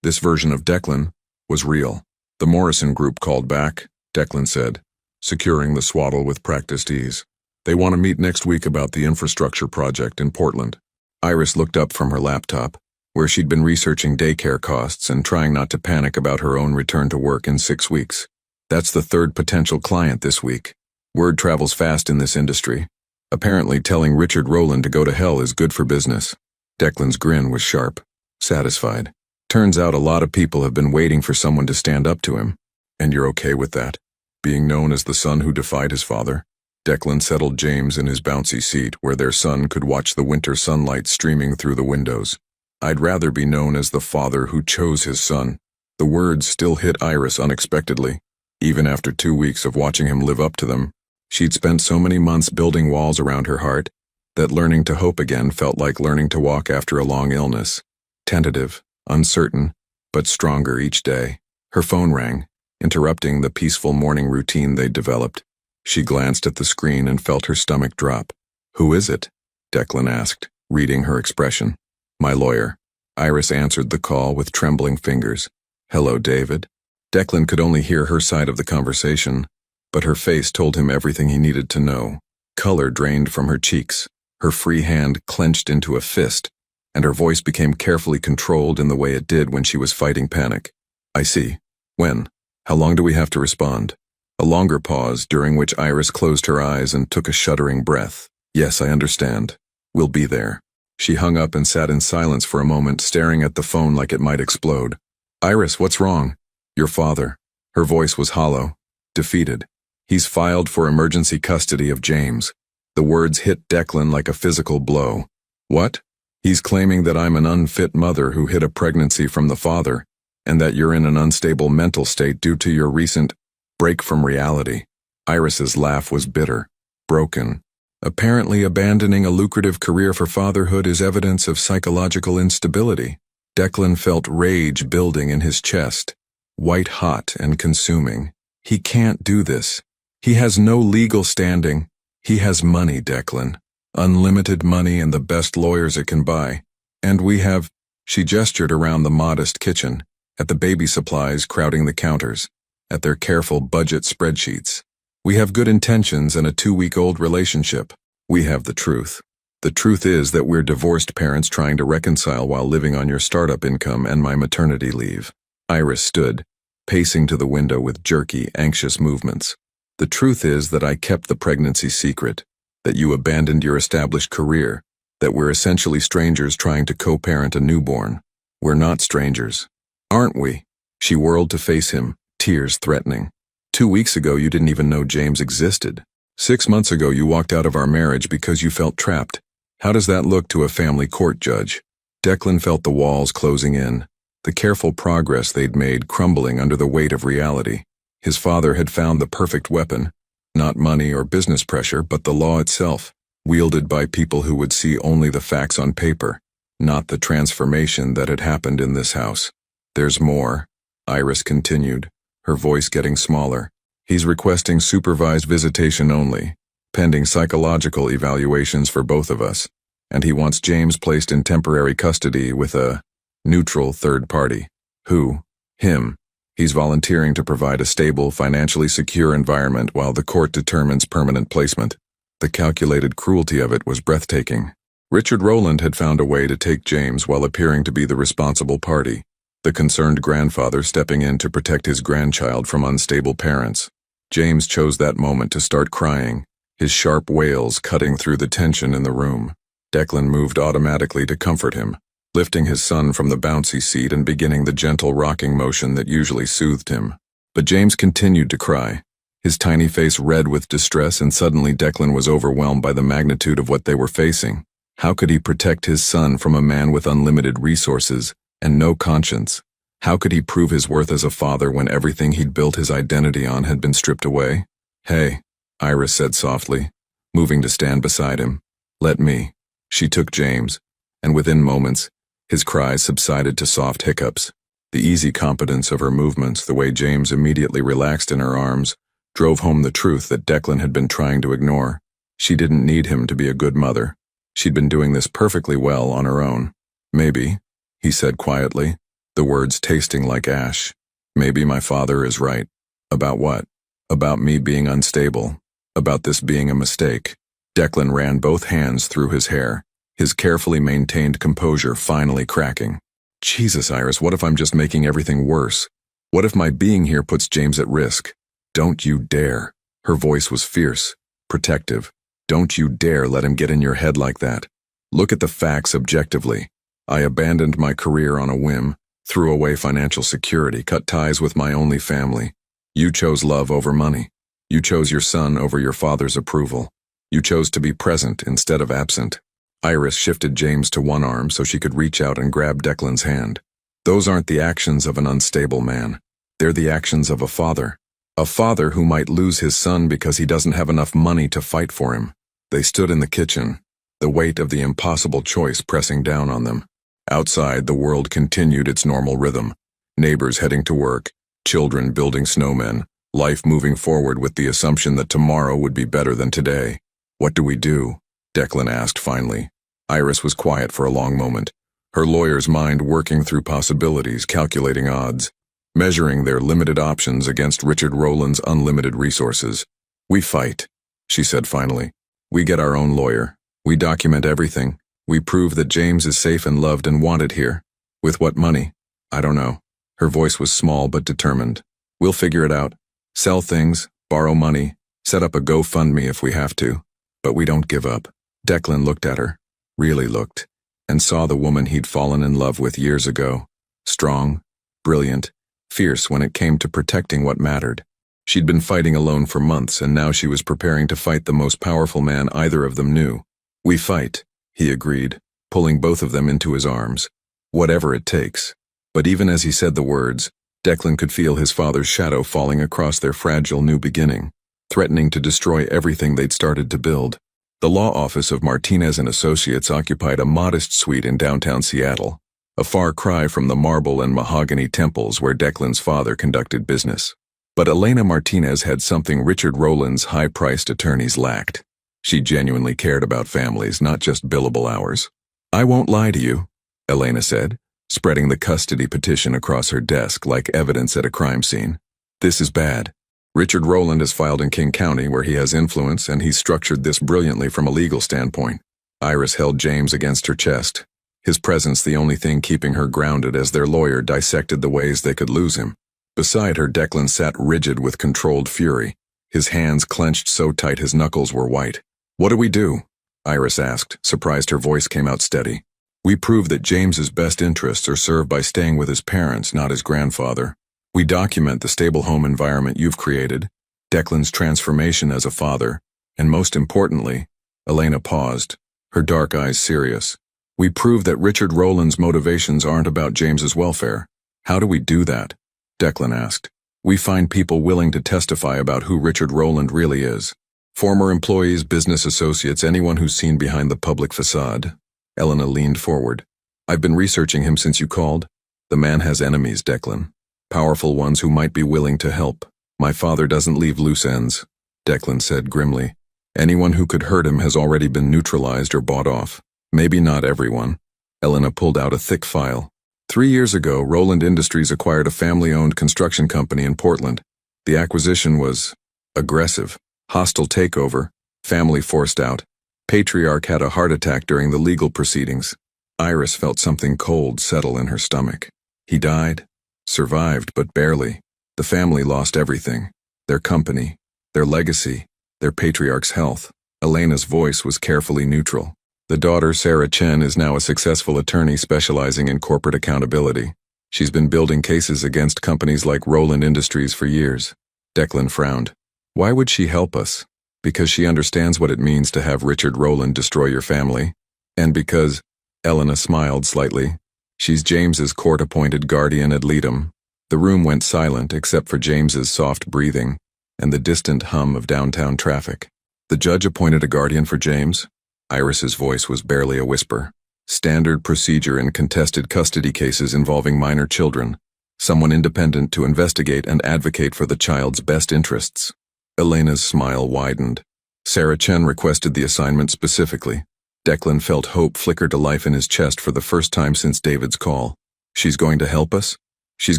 this version of Declan was real. "The Morrison Group called back," Declan said, securing the swaddle with practiced ease. "They want to meet next week about the infrastructure project in Portland." Iris looked up from her laptop, where she'd been researching daycare costs and trying not to panic about her own return to work in 6 weeks. "That's the 3rd potential client this week. Word travels fast in this industry. Apparently telling Richard Rowland to go to hell is good for business." Declan's grin was sharp, satisfied. "Turns out a lot of people have been waiting for someone to stand up to him. And you're okay with that? Being known as the son who defied his father?" Declan settled James in his bouncy seat where their son could watch the winter sunlight streaming through the windows. "I'd rather be known as the father who chose his son." The words still hit Iris unexpectedly. Even after 2 weeks of watching him live up to them, she'd spent so many months building walls around her heart that learning to hope again felt like learning to walk after a long illness. Tentative, uncertain, but stronger each day. Her phone rang, interrupting the peaceful morning routine they'd developed. She glanced at the screen and felt her stomach drop. "Who is it?" Declan asked, reading her expression. "My lawyer." Iris answered the call with trembling fingers. "Hello, David." Declan could only hear her side of the conversation, but her face told him everything he needed to know. Color drained from her cheeks, her free hand clenched into a fist, and her voice became carefully controlled in the way it did when she was fighting panic. "I see. When? How long do we have to respond?" A longer pause, during which Iris closed her eyes and took a shuddering breath. "Yes, I understand. We'll be there." She hung up and sat in silence for a moment, staring at the phone like it might explode. "Iris, what's wrong?" "Your father." Her voice was hollow, defeated. "He's filed for emergency custody of James." The words hit Declan like a physical blow. "What?" "He's claiming that I'm an unfit mother who hid a pregnancy from the father, and that you're in an unstable mental state due to your recent break from reality." Iris's laugh was bitter, broken. "Apparently abandoning a lucrative career for fatherhood is evidence of psychological instability." Declan felt rage building in his chest, white hot and consuming. He can't do this. He has no legal standing. He has money, Declan. Unlimited money and the best lawyers it can buy. And we have, she gestured around the modest kitchen, at the baby supplies crowding the counters, at their careful budget spreadsheets. We have good intentions and a 2-week-old relationship. We have the truth. The truth is that we're divorced parents trying to reconcile while living on your startup income and my maternity leave. Iris stood, pacing to the window with jerky, anxious movements. The truth is that I kept the pregnancy secret, that you abandoned your established career, that we're essentially strangers trying to co-parent a newborn. We're not strangers. Aren't we? She whirled to face him, tears threatening. 2 weeks ago you didn't even know James existed. 6 months ago you walked out of our marriage because you felt trapped. How does that look to a family court judge? Declan felt the walls closing in, the careful progress they'd made crumbling under the weight of reality. His father had found the perfect weapon, not money or business pressure, but the law itself, wielded by people who would see only the facts on paper, not the transformation that had happened in this house. There's more, Iris continued, her voice getting smaller. He's requesting supervised visitation only, pending psychological evaluations for both of us, and he wants James placed in temporary custody with a neutral third party. Who? Him. He's volunteering to provide a stable, financially secure environment while the court determines permanent placement. The calculated cruelty of it was breathtaking. Richard Rowland had found a way to take James while appearing to be the responsible party, the concerned grandfather stepping in to protect his grandchild from unstable parents. James chose that moment to start crying, his sharp wails cutting through the tension in the room. Declan moved automatically to comfort him, lifting his son from the bouncy seat and beginning the gentle rocking motion that usually soothed him. But James continued to cry, his tiny face red with distress, and suddenly Declan was overwhelmed by the magnitude of what they were facing. How could he protect his son from a man with unlimited resources and no conscience? How could he prove his worth as a father when everything he'd built his identity on had been stripped away? Hey, Iris said softly, moving to stand beside him. Let me. She took James, and within moments, his cries subsided to soft hiccups. The easy competence of her movements, the way James immediately relaxed in her arms, drove home the truth that Declan had been trying to ignore. She didn't need him to be a good mother. She'd been doing this perfectly well on her own. Maybe, he said quietly, the words tasting like ash. Maybe my father is right. About what? About me being unstable. About this being a mistake. Declan ran both hands through his hair, his carefully maintained composure finally cracking. Jesus, Iris, what if I'm just making everything worse? What if my being here puts James at risk? Don't you dare. Her voice was fierce, protective. Don't you dare let him get in your head like that. Look at the facts objectively. I abandoned my career on a whim, threw away financial security, cut ties with my only family. You chose love over money. You chose your son over your father's approval. You chose to be present instead of absent. Iris shifted James to one arm so she could reach out and grab Declan's hand. Those aren't the actions of an unstable man. They're the actions of a father. A father who might lose his son because he doesn't have enough money to fight for him. They stood in the kitchen, the weight of the impossible choice pressing down on them. Outside, the world continued its normal rhythm. Neighbors heading to work, children building snowmen, life moving forward with the assumption that tomorrow would be better than today. What do we do? Declan asked finally. Iris was quiet for a long moment, her lawyer's mind working through possibilities, calculating odds, measuring their limited options against Richard Rowland's unlimited resources. We fight, she said finally. We get our own lawyer. We document everything. We prove that James is safe and loved and wanted here. With what money? I don't know. Her voice was small but determined. We'll figure it out. Sell things, borrow money, set up a GoFundMe if we have to. But we don't give up. Declan looked at her, really looked, and saw the woman he'd fallen in love with years ago. Strong, brilliant, fierce when it came to protecting what mattered. She'd been fighting alone for months, and now she was preparing to fight the most powerful man either of them knew. We fight, he agreed, pulling both of them into his arms. Whatever it takes. But even as he said the words, Declan could feel his father's shadow falling across their fragile new beginning, threatening to destroy everything they'd started to build. The law office of Martinez and Associates occupied a modest suite in downtown Seattle, a far cry from the marble and mahogany temples where Declan's father conducted business. But Elena Martinez had something Richard Rowland's high-priced attorneys lacked. She genuinely cared about families, not just billable hours. "I won't lie to you," Elena said, spreading the custody petition across her desk like evidence at a crime scene. "This is bad. Richard Rowland has filed in King County, where he has influence, and he's structured this brilliantly from a legal standpoint." Iris held James against her chest, his presence the only thing keeping her grounded as their lawyer dissected the ways they could lose him. Beside her, Declan sat rigid with controlled fury, his hands clenched so tight his knuckles were white. "What do we do?" Iris asked, surprised her voice came out steady. "We prove that James's best interests are served by staying with his parents, not his grandfather. We document the stable home environment you've created, Declan's transformation as a father, and most importantly," Elena paused, her dark eyes serious, "we prove that Richard Rowland's motivations aren't about James's welfare." "How do we do that?" Declan asked. "We find people willing to testify about who Richard Rowland really is. Former employees, business associates, anyone who's seen behind the public facade." Elena leaned forward. "I've been researching him since you called. The man has enemies, Declan. Powerful ones who might be willing to help. My father doesn't leave loose ends," Declan said grimly. "Anyone who could hurt him has already been neutralized or bought off. Maybe not everyone." Elena pulled out a thick file. 3 years ago, Rowland Industries acquired a family-owned construction company in Portland. The acquisition was aggressive. Hostile takeover, family forced out. Patriarch had a heart attack during the legal proceedings. Iris felt something cold settle in her stomach. He died, survived, but barely. The family lost everything. Their company, their legacy, their patriarch's health. Elena's voice was carefully neutral. The daughter, Sarah Chen, is now a successful attorney specializing in corporate accountability. She's been building cases against companies like Rowland Industries for years. Declan frowned. "Why would she help us?" "Because she understands what it means to have Richard Rowland destroy your family. And because," Elena smiled slightly, "she's James's court-appointed guardian ad litem." The room went silent except for James's soft breathing and the distant hum of downtown traffic. "The judge appointed a guardian for James?" Iris's voice was barely a whisper. "Standard procedure in contested custody cases involving minor children. Someone independent to investigate and advocate for the child's best interests." Elena's smile widened. "Sarah Chen requested the assignment specifically." Declan felt hope flicker to life in his chest for the first time since David's call. "She's going to help us? She's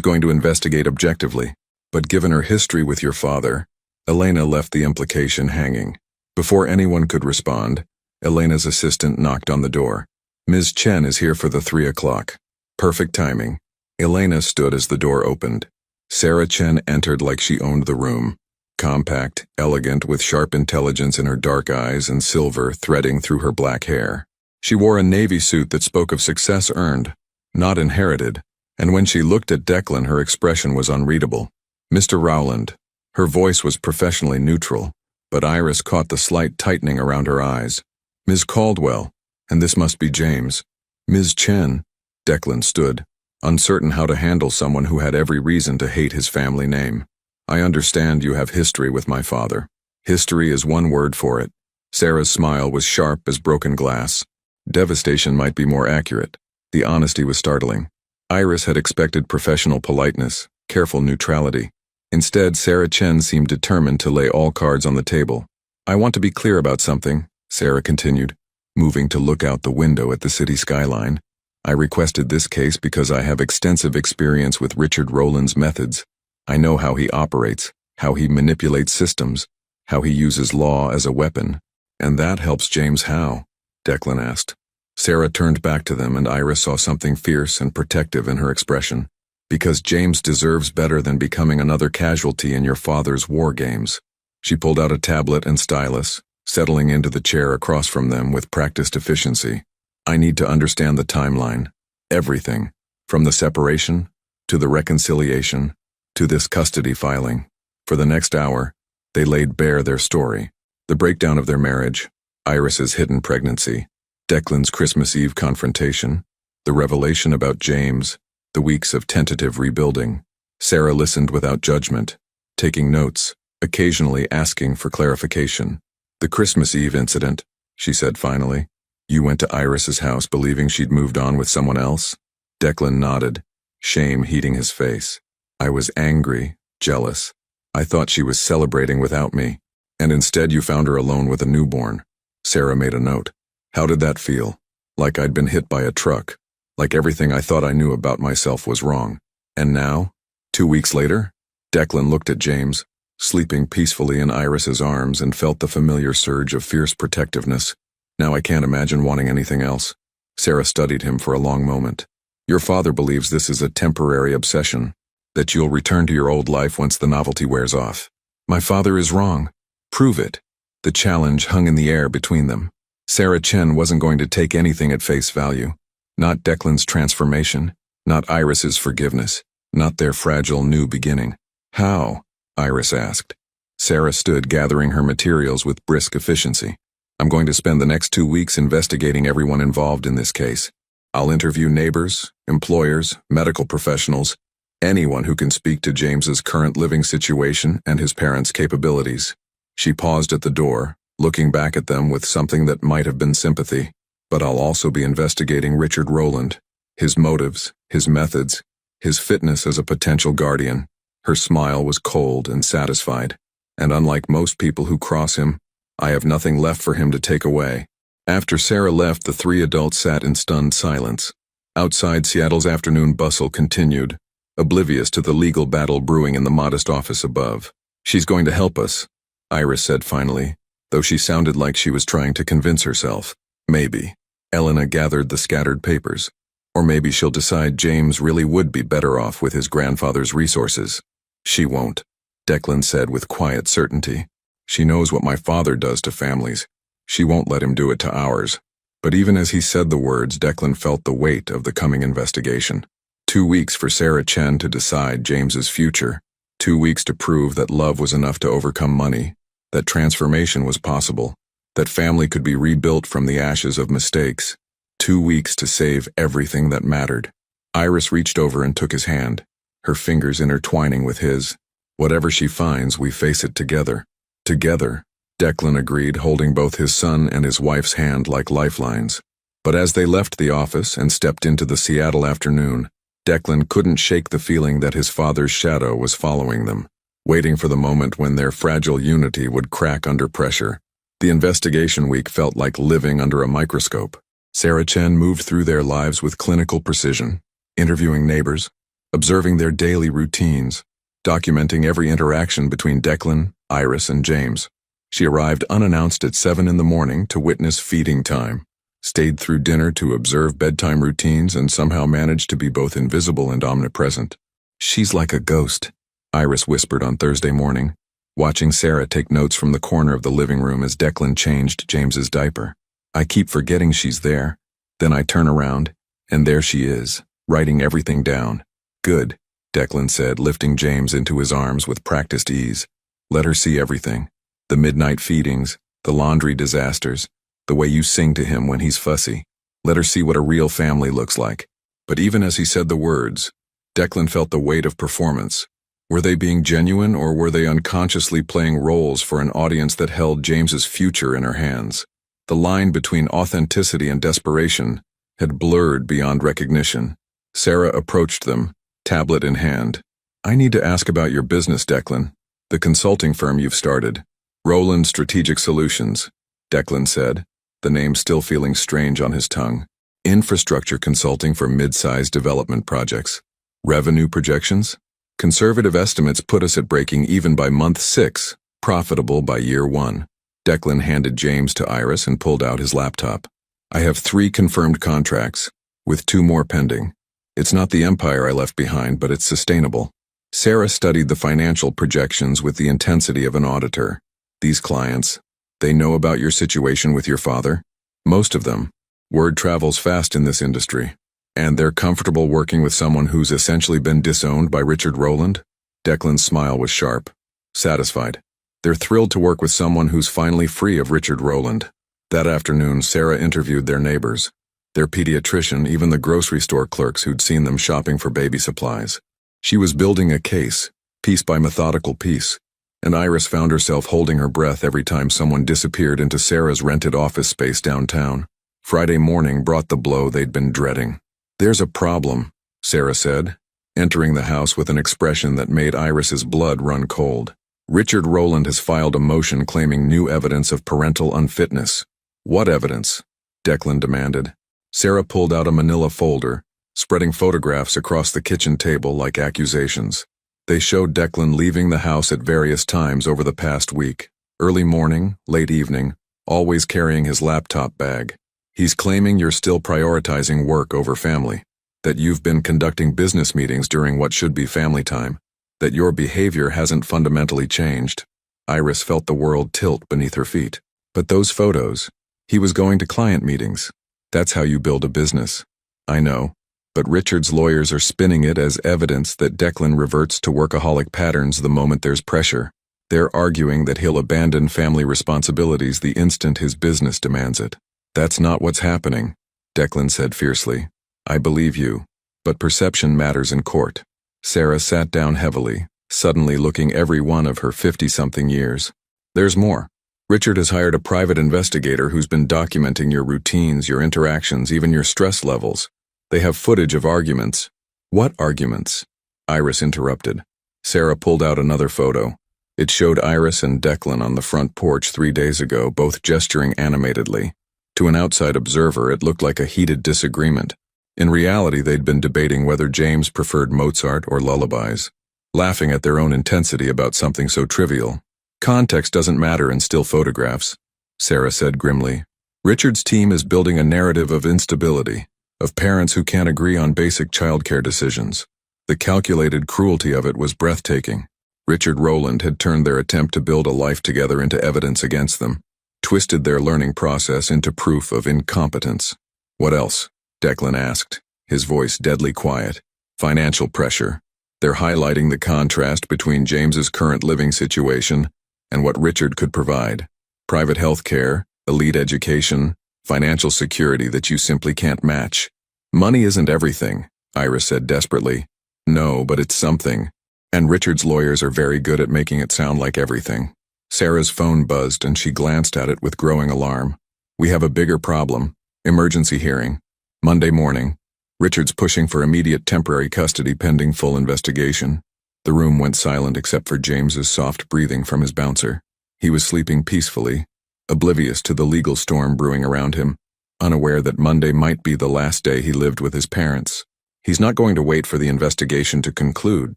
going to investigate objectively. But given her history with your father," Elena left the implication hanging. Before anyone could respond, Elena's assistant knocked on the door. "Ms. Chen is here for the 3 o'clock. Perfect timing." Elena stood as the door opened. Sarah Chen entered like she owned the room. Compact, elegant, with sharp intelligence in her dark eyes and silver threading through her black hair. She wore a navy suit that spoke of success earned, not inherited, and when she looked at Declan, her expression was unreadable. "Mr. Rowland." Her voice was professionally neutral, but Iris caught the slight tightening around her eyes. "Ms. Caldwell, and this must be James." "Ms. Chen." Declan stood, uncertain how to handle someone who had every reason to hate his family name. "I understand you have history with my father." "History is one word for it." Sarah's smile was sharp as broken glass. Devastation might be more accurate. The honesty was startling. Iris had expected professional politeness, careful neutrality. Instead, Sarah Chen seemed determined to lay all cards on the table. "I want to be clear about something," Sarah continued, moving to look out the window at the city skyline. "I requested this case because I have extensive experience with Richard Rowland's methods. I know how he operates, how he manipulates systems, how he uses law as a weapon." "And that helps James how?" Declan asked. Sarah turned back to them and Iris saw something fierce and protective in her expression. "Because James deserves better than becoming another casualty in your father's war games." She pulled out a tablet and stylus, settling into the chair across from them with practiced efficiency. "I need to understand the timeline. Everything, from the separation, to the reconciliation, to this custody filing." For the next hour, they laid bare their story. The breakdown of their marriage, Iris's hidden pregnancy, Declan's Christmas Eve confrontation, the revelation about James, the weeks of tentative rebuilding. Sarah listened without judgment, taking notes, occasionally asking for clarification. "The Christmas Eve incident," she said finally. "You went to Iris's house believing she'd moved on with someone else?" Declan nodded, shame heating his face. "I was angry, jealous. I thought she was celebrating without me, and instead you found her alone with a newborn." Sarah made a note. "How did that feel? Like I'd been hit by a truck. Like everything I thought I knew about myself was wrong. And now, 2 weeks later?" Declan looked at James, sleeping peacefully in Iris's arms, and felt the familiar surge of fierce protectiveness. "Now I can't imagine wanting anything else." Sarah studied him for a long moment. "Your father believes this is a temporary obsession, that you'll return to your old life once the novelty wears off." "My father is wrong. Prove it." The challenge hung in the air between them. Sarah Chen wasn't going to take anything at face value. Not Declan's transformation, not Iris's forgiveness, not their fragile new beginning. "How?" Iris asked. Sarah stood gathering her materials with brisk efficiency. "I'm going to spend the next 2 weeks investigating everyone involved in this case. I'll interview neighbors, employers, medical professionals, anyone who can speak to James's current living situation and his parents' capabilities." She paused at the door, looking back at them with something that might have been sympathy. "But I'll also be investigating Richard Rowland, his motives, his methods, his fitness as a potential guardian." Her smile was cold and satisfied. "And unlike most people who cross him, I have nothing left for him to take away." After Sarah left, the 3 adults sat in stunned silence. Outside, Seattle's afternoon bustle continued, oblivious to the legal battle brewing in the modest office above. "She's going to help us," Iris said finally, though she sounded like she was trying to convince herself. "Maybe." Elena gathered the scattered papers. "Or maybe she'll decide James really would be better off with his grandfather's resources." "She won't," Declan said with quiet certainty. "She knows what my father does to families. She won't let him do it to ours." But even as he said the words, Declan felt the weight of the coming investigation. 2 weeks for Sarah Chen to decide James's future. 2 weeks to prove that love was enough to overcome money, that transformation was possible, that family could be rebuilt from the ashes of mistakes. 2 weeks to save everything that mattered. Iris reached over and took his hand, her fingers intertwining with his. "Whatever she finds, we face it together." "Together," Declan agreed, holding both his son and his wife's hand like lifelines. But as they left the office and stepped into the Seattle afternoon, Declan couldn't shake the feeling that his father's shadow was following them, waiting for the moment when their fragile unity would crack under pressure. The investigation week felt like living under a microscope. Sarah Chen moved through their lives with clinical precision, interviewing neighbors, observing their daily routines, documenting every interaction between Declan, Iris, and James. She arrived unannounced at 7 in the morning to witness feeding time, stayed through dinner to observe bedtime routines, and somehow managed to be both invisible and omnipresent. "She's like a ghost," Iris whispered on Thursday morning, watching Sarah take notes from the corner of the living room as Declan changed James's diaper. "I keep forgetting she's there. Then I turn around, and there she is, writing everything down." "Good," Declan said, lifting James into his arms with practiced ease. "Let her see everything. The midnight feedings, the laundry disasters, the way you sing to him when he's fussy. Let her see what a real family looks like." But even as he said the words, Declan felt the weight of performance. Were they being genuine, or were they unconsciously playing roles for an audience that held James's future in her hands? The line between authenticity and desperation had blurred beyond recognition. Sarah approached them, tablet in hand. "I need to ask about your business, Declan. The consulting firm you've started." "Rowland Strategic Solutions," Declan said, the name still feeling strange on his tongue. "Infrastructure consulting for mid-sized development projects. Revenue projections? Conservative estimates put us at breaking even by month 6, profitable by year 1. Declan handed James to Iris and pulled out his laptop. "I have 3 confirmed contracts, with 2 more pending. It's not the empire I left behind, but it's sustainable." Sarah studied the financial projections with the intensity of an auditor. "These clients, they know about your situation with your father?" "Most of them. Word travels fast in this industry. And they're comfortable working with someone who's essentially been disowned by Richard Rowland?" Declan's smile was sharp, satisfied. "They're thrilled to work with someone who's finally free of Richard Rowland." That afternoon, Sarah interviewed their neighbors, their pediatrician, even the grocery store clerks who'd seen them shopping for baby supplies. She was building a case, piece by methodical piece, and Iris found herself holding her breath every time someone disappeared into Sarah's rented office space downtown. Friday morning brought the blow they'd been dreading. "There's a problem," Sarah said, entering the house with an expression that made Iris's blood run cold. Richard Rowland has filed a motion claiming new evidence of parental unfitness. What evidence? Declan demanded. Sarah pulled out a manila folder, spreading photographs across the kitchen table like accusations. They showed Declan leaving the house at various times over the past week. Early morning, late evening, always carrying his laptop bag. He's claiming you're still prioritizing work over family, that you've been conducting business meetings during what should be family time, that your behavior hasn't fundamentally changed. Iris felt the world tilt beneath her feet. But those photos, he was going to client meetings. That's how you build a business. I know, but Richard's lawyers are spinning it as evidence that Declan reverts to workaholic patterns the moment there's pressure. They're arguing that he'll abandon family responsibilities the instant his business demands it. That's not what's happening, Declan said fiercely. I believe you, but perception matters in court. Sarah sat down heavily, suddenly looking every one of her 50-something years. There's more. Richard has hired a private investigator who's been documenting your routines, your interactions, even your stress levels. They have footage of arguments. What arguments? Iris interrupted. Sarah pulled out another photo. It showed Iris and Declan on the front porch 3 days ago, both gesturing animatedly. To an outside observer, it looked like a heated disagreement. In reality, they'd been debating whether James preferred Mozart or lullabies, laughing at their own intensity about something so trivial. Context doesn't matter in still photographs, Sarah said grimly. Richard's team is building a narrative of instability, of parents who can't agree on basic childcare decisions. The calculated cruelty of it was breathtaking. Richard Rowland had turned their attempt to build a life together into evidence against them, twisted their learning process into proof of incompetence. What else? Declan asked, his voice deadly quiet. Financial pressure. They're highlighting the contrast between James's current living situation and what Richard could provide. Private health care, elite education, financial security that you simply can't match. Money isn't everything, Iris said desperately. No, but it's something. And Richard's lawyers are very good at making it sound like everything. Sarah's phone buzzed and she glanced at it with growing alarm. We have a bigger problem. Emergency hearing. Monday morning. Richard's pushing for immediate temporary custody pending full investigation. The room went silent except for James's soft breathing from his bouncer. He was sleeping peacefully, oblivious to the legal storm brewing around him, unaware that Monday might be the last day he lived with his parents. He's not going to wait for the investigation to conclude,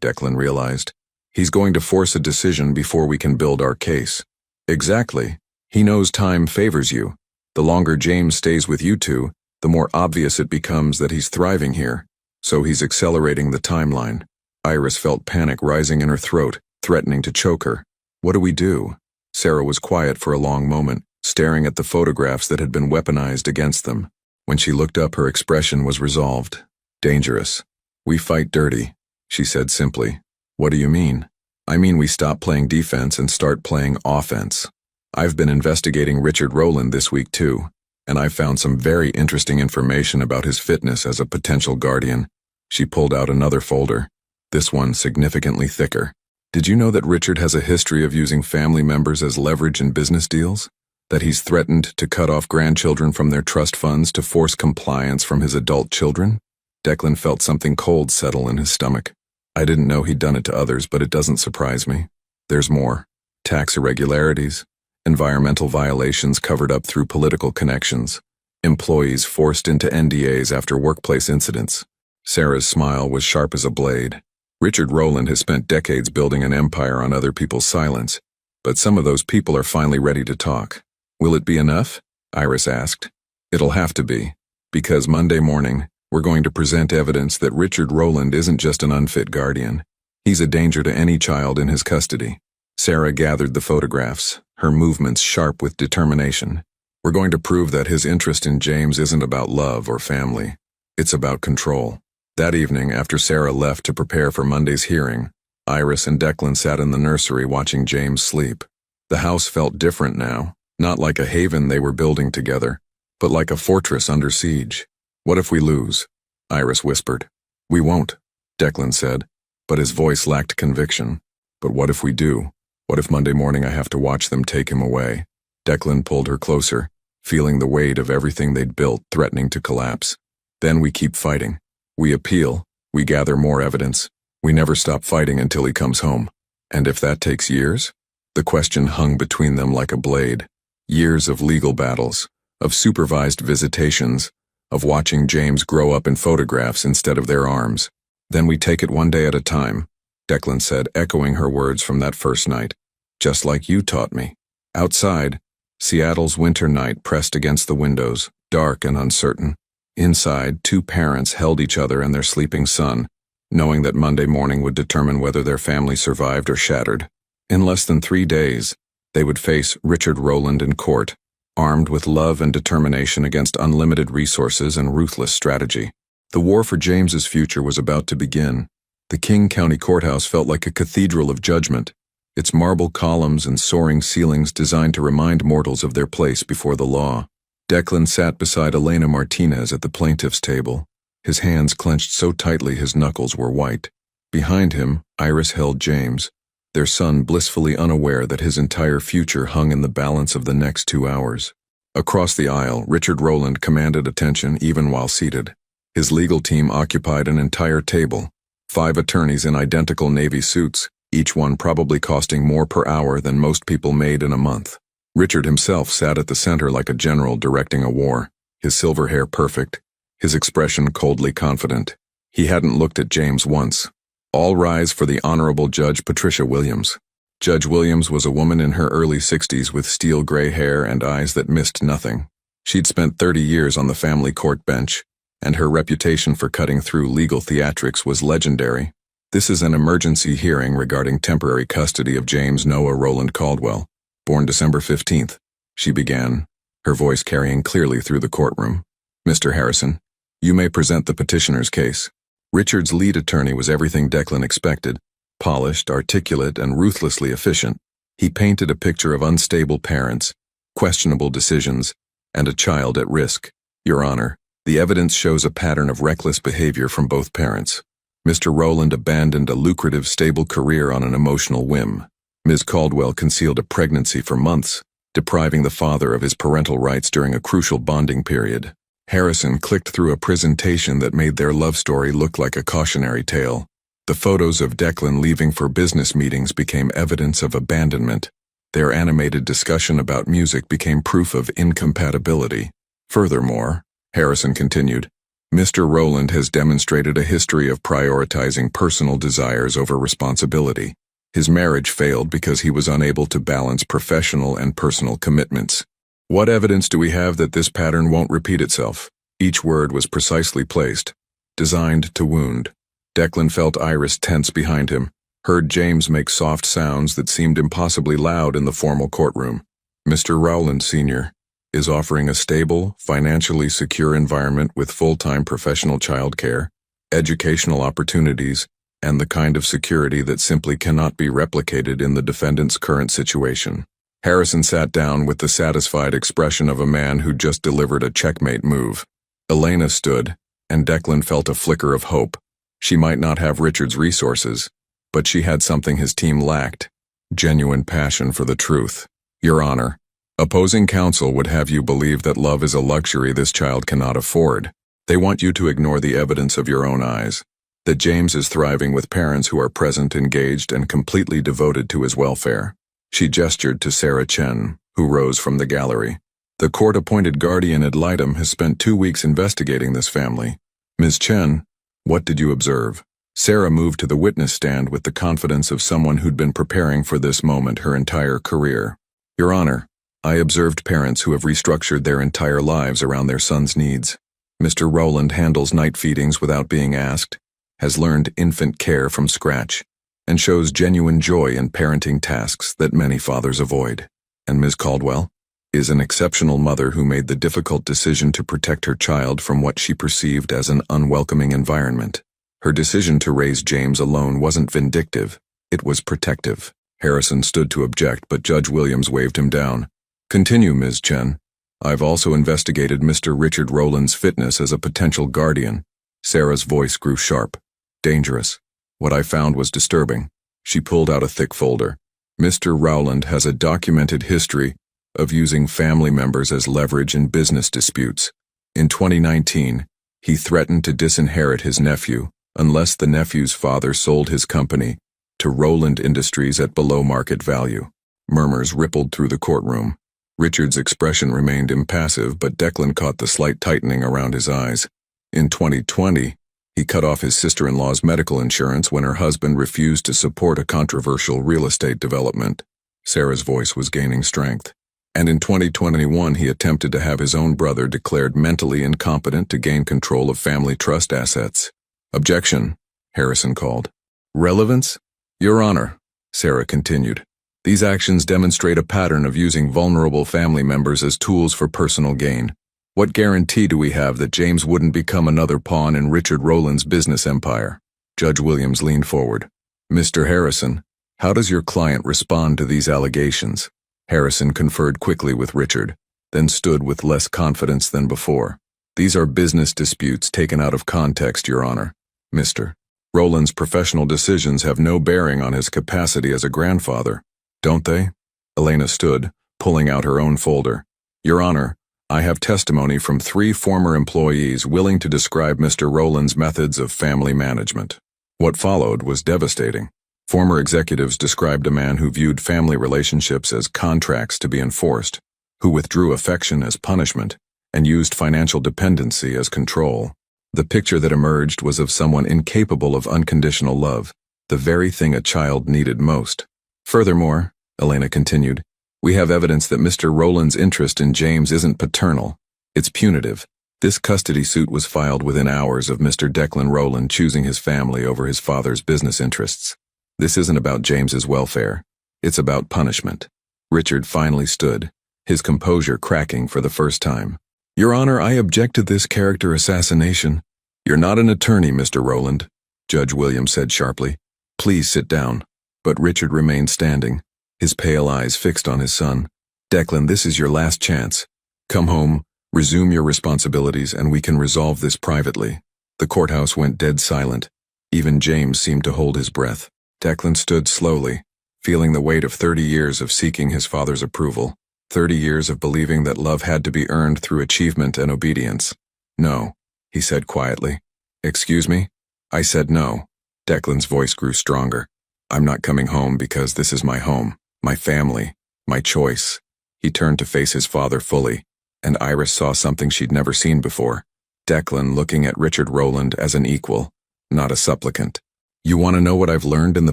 Declan realized. He's going to force a decision before we can build our case. Exactly. He knows time favors you. The longer James stays with you two, the more obvious it becomes that he's thriving here. So he's accelerating the timeline. Iris felt panic rising in her throat, threatening to choke her. What do we do? Sarah was quiet for a long moment, staring at the photographs that had been weaponized against them. When she looked up, her expression was resolved. Dangerous. We fight dirty, she said simply. What do you mean? I mean we stop playing defense and start playing offense. I've been investigating Richard Rowland this week too, and I've found some very interesting information about his fitness as a potential guardian. She pulled out another folder, this one significantly thicker. Did you know that Richard has a history of using family members as leverage in business deals? That he's threatened to cut off grandchildren from their trust funds to force compliance from his adult children? Declan felt something cold settle in his stomach. I didn't know he'd done it to others, but it doesn't surprise me. There's more. Tax irregularities, environmental violations covered up through political connections, employees forced into NDAs after workplace incidents. Sarah's smile was sharp as a blade. Richard Rowland has spent decades building an empire on other people's silence, but some of those people are finally ready to talk. Will it be enough? Iris asked. It'll have to be, because Monday morning, we're going to present evidence that Richard Rowland isn't just an unfit guardian. He's a danger to any child in his custody. Sarah gathered the photographs, her movements sharp with determination. We're going to prove that his interest in James isn't about love or family. It's about control. That evening, after Sarah left to prepare for Monday's hearing, Iris and Declan sat in the nursery watching James sleep. The house felt different now, not like a haven they were building together, but like a fortress under siege. What if we lose? Iris whispered. We won't, Declan said, but his voice lacked conviction. But what if we do? What if Monday morning I have to watch them take him away? Declan pulled her closer, feeling the weight of everything they'd built threatening to collapse. Then we keep fighting. We appeal, we gather more evidence. We never stop fighting until he comes home. And if that takes years? The question hung between them like a blade. Years of legal battles, of supervised visitations, of watching James grow up in photographs instead of their arms. Then we take it one day at a time, Declan said, echoing her words from that first night. Just like you taught me. Outside, Seattle's winter night pressed against the windows, dark and uncertain. Inside, two parents held each other and their sleeping son, knowing that Monday morning would determine whether their family survived or shattered. In less than 3 days, they would face Richard Rowland in court, armed with love and determination against unlimited resources and ruthless strategy. The war for James's future was about to begin. The King County Courthouse felt like a cathedral of judgment, its marble columns and soaring ceilings designed to remind mortals of their place before the law. Declan sat beside Elena Martinez at the plaintiff's table, his hands clenched so tightly his knuckles were white. Behind him, Iris held James, their son blissfully unaware that his entire future hung in the balance of the next 2 hours. Across the aisle, Richard Rowland commanded attention even while seated. His legal team occupied an entire table, 5 attorneys in identical navy suits, each one probably costing more per hour than most people made in a month. Richard himself sat at the center like a general directing a war, his silver hair perfect, his expression coldly confident. He hadn't looked at James once. All rise for the Honorable Judge Patricia Williams. Judge Williams was a woman in her early 60s with steel gray hair and eyes that missed nothing. She'd spent 30 years on the family court bench, and her reputation for cutting through legal theatrics was legendary. This is an emergency hearing regarding temporary custody of James Noah Rowland Caldwell, born December 15th, she began, her voice carrying clearly through the courtroom. Mr. Harrison, you may present the petitioner's case. Richard's lead attorney was everything Declan expected, polished, articulate, and ruthlessly efficient. He painted a picture of unstable parents, questionable decisions, and a child at risk. Your Honor, the evidence shows a pattern of reckless behavior from both parents. Mr. Rowland abandoned a lucrative, stable career on an emotional whim. Ms. Caldwell concealed a pregnancy for months, depriving the father of his parental rights during a crucial bonding period. Harrison clicked through a presentation that made their love story look like a cautionary tale. The photos of Declan leaving for business meetings became evidence of abandonment. Their animated discussion about music became proof of incompatibility. Furthermore, Harrison continued, Mr. Rowland has demonstrated a history of prioritizing personal desires over responsibility. His marriage failed because he was unable to balance professional and personal commitments. What evidence do we have that this pattern won't repeat itself? Each word was precisely placed, designed to wound. Declan felt Iris tense behind him, heard James make soft sounds that seemed impossibly loud in the formal courtroom. Mr. Rowland Sr. is offering a stable, financially secure environment with full-time professional childcare, educational opportunities, and the kind of security that simply cannot be replicated in the defendant's current situation. Harrison sat down with the satisfied expression of a man who just delivered a checkmate move. Elena stood, and Declan felt a flicker of hope. She might not have Richard's resources, but she had something his team lacked: genuine passion for the truth. Your Honor, opposing counsel would have you believe that love is a luxury this child cannot afford. They want you to ignore the evidence of your own eyes, that James is thriving with parents who are present, engaged, and completely devoted to his welfare. She gestured to Sarah Chen, who rose from the gallery. The court-appointed guardian ad litem has spent 2 weeks investigating this family. Ms. Chen, what did you observe? Sarah moved to the witness stand with the confidence of someone who'd been preparing for this moment her entire career. Your Honor, I observed parents who have restructured their entire lives around their son's needs. Mr. Rowland handles night feedings without being asked, has learned infant care from scratch, and shows genuine joy in parenting tasks that many fathers avoid. And Ms. Caldwell is an exceptional mother who made the difficult decision to protect her child from what she perceived as an unwelcoming environment. Her decision to raise James alone wasn't vindictive, it was protective. Harrison stood to object, but Judge Williams waved him down. Continue, Ms. Chen. I've also investigated Mr. Richard Rowland's fitness as a potential guardian. Sarah's voice grew sharp. Dangerous. What I found was disturbing. She pulled out a thick folder. Mr. Rowland has a documented history of using family members as leverage in business disputes. In 2019, he threatened to disinherit his nephew unless the nephew's father sold his company to Rowland Industries at below market value. Murmurs rippled through the courtroom. Richard's expression remained impassive, but Declan caught the slight tightening around his eyes. In 2020, he cut off his sister-in-law's medical insurance when her husband refused to support a controversial real estate development. Sarah's voice was gaining strength. And in 2021, he attempted to have his own brother declared mentally incompetent to gain control of family trust assets. Objection, Harrison called. Relevance? Your Honor, Sarah continued. These actions demonstrate a pattern of using vulnerable family members as tools for personal gain. What guarantee do we have that James wouldn't become another pawn in Richard Rowland's business empire? Judge Williams leaned forward. Mr. Harrison, how does your client respond to these allegations? Harrison conferred quickly with Richard, then stood with less confidence than before. These are business disputes taken out of context, Your Honor. Mr. Rowland's professional decisions have no bearing on his capacity as a grandfather, don't they? Elena stood, pulling out her own folder. Your Honor, I have testimony from 3 former employees willing to describe Mr. Rowland's methods of family management. What followed was devastating. Former executives described a man who viewed family relationships as contracts to be enforced, who withdrew affection as punishment, and used financial dependency as control. The picture that emerged was of someone incapable of unconditional love, the very thing a child needed most. Furthermore, Elena continued, we have evidence that Mr. Rowland's interest in James isn't paternal, it's punitive. This custody suit was filed within hours of Mr. Declan Rowland choosing his family over his father's business interests. This isn't about James's welfare, it's about punishment. Richard finally stood, his composure cracking for the first time. Your Honor, I object to this character assassination. You're not an attorney, Mr. Rowland, Judge Williams said sharply. Please sit down. But Richard remained standing, his pale eyes fixed on his son. Declan, this is your last chance. Come home, resume your responsibilities, and we can resolve this privately. The courthouse went dead silent. Even James seemed to hold his breath. Declan stood slowly, feeling the weight of 30 years of seeking his father's approval, 30 years of believing that love had to be earned through achievement and obedience. No, he said quietly. Excuse me? I said no. Declan's voice grew stronger. I'm not coming home because this is my home, my family, my choice. He turned to face his father fully, and Iris saw something she'd never seen before. Declan looking at Richard Rowland as an equal, not a supplicant. You want to know what I've learned in the